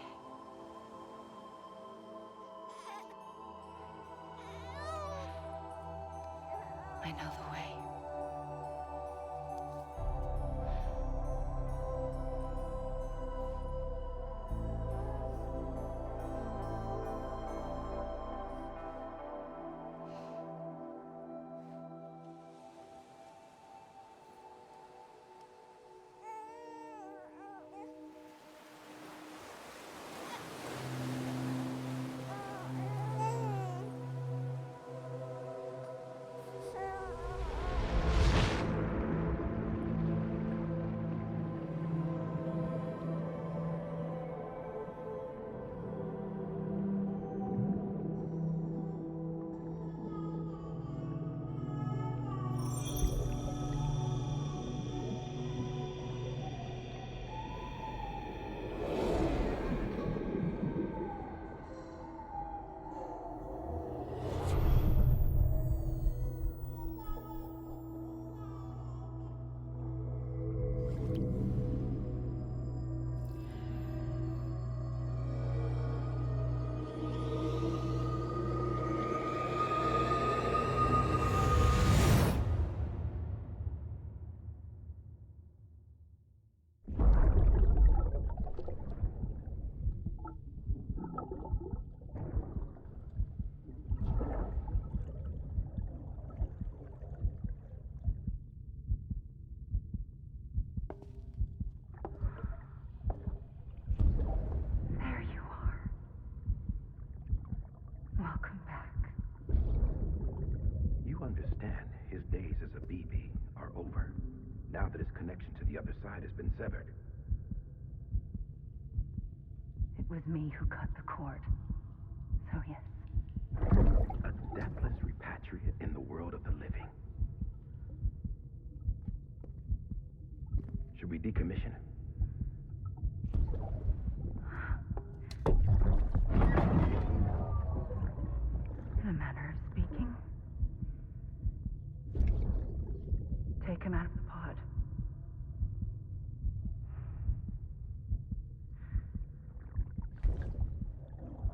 [SPEAKER 4] I know the way. There you are. Welcome back.
[SPEAKER 13] You understand his days as a BB are over, now that his connection to the other side has been severed.
[SPEAKER 10] It was me who cut the cord. So yes.
[SPEAKER 13] A deathless repatriate in the world of the living. Should we decommission him?
[SPEAKER 10] In a manner of speaking. Take him out of the pod.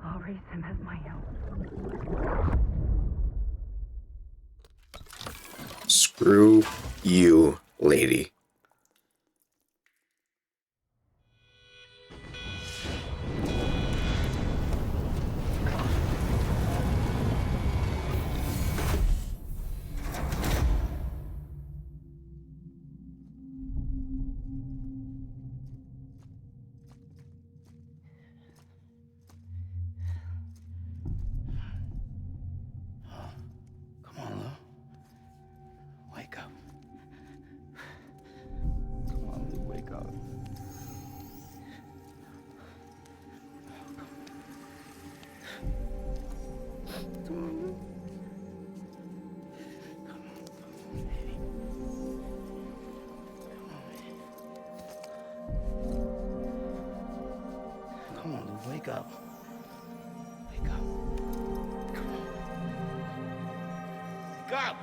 [SPEAKER 10] I'll raise him as my own.
[SPEAKER 7] Screw you, lady.
[SPEAKER 2] Come on, Lou. Wake up. Come on, Lou, wake up. Come on, Lou. Come on, baby. Come on, Lou, wake up. Wake up. Come on. Wake up!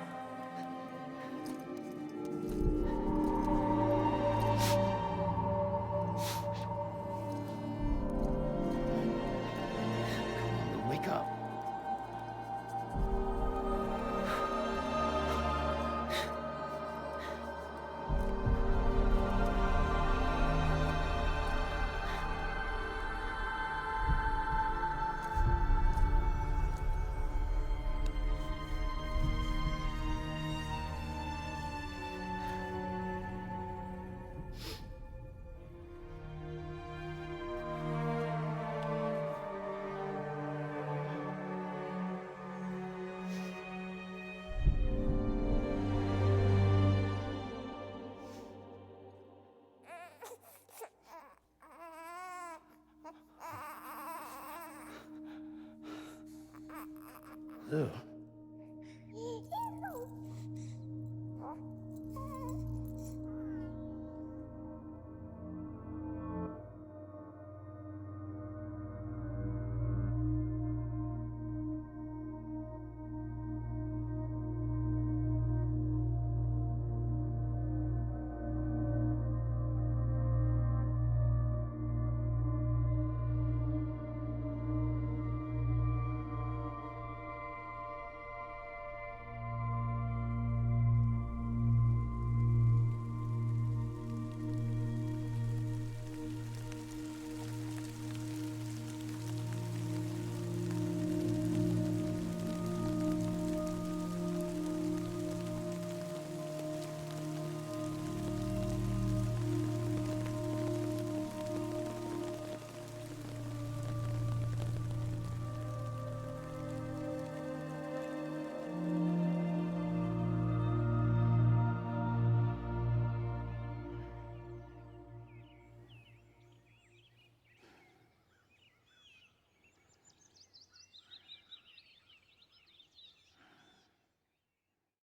[SPEAKER 2] do.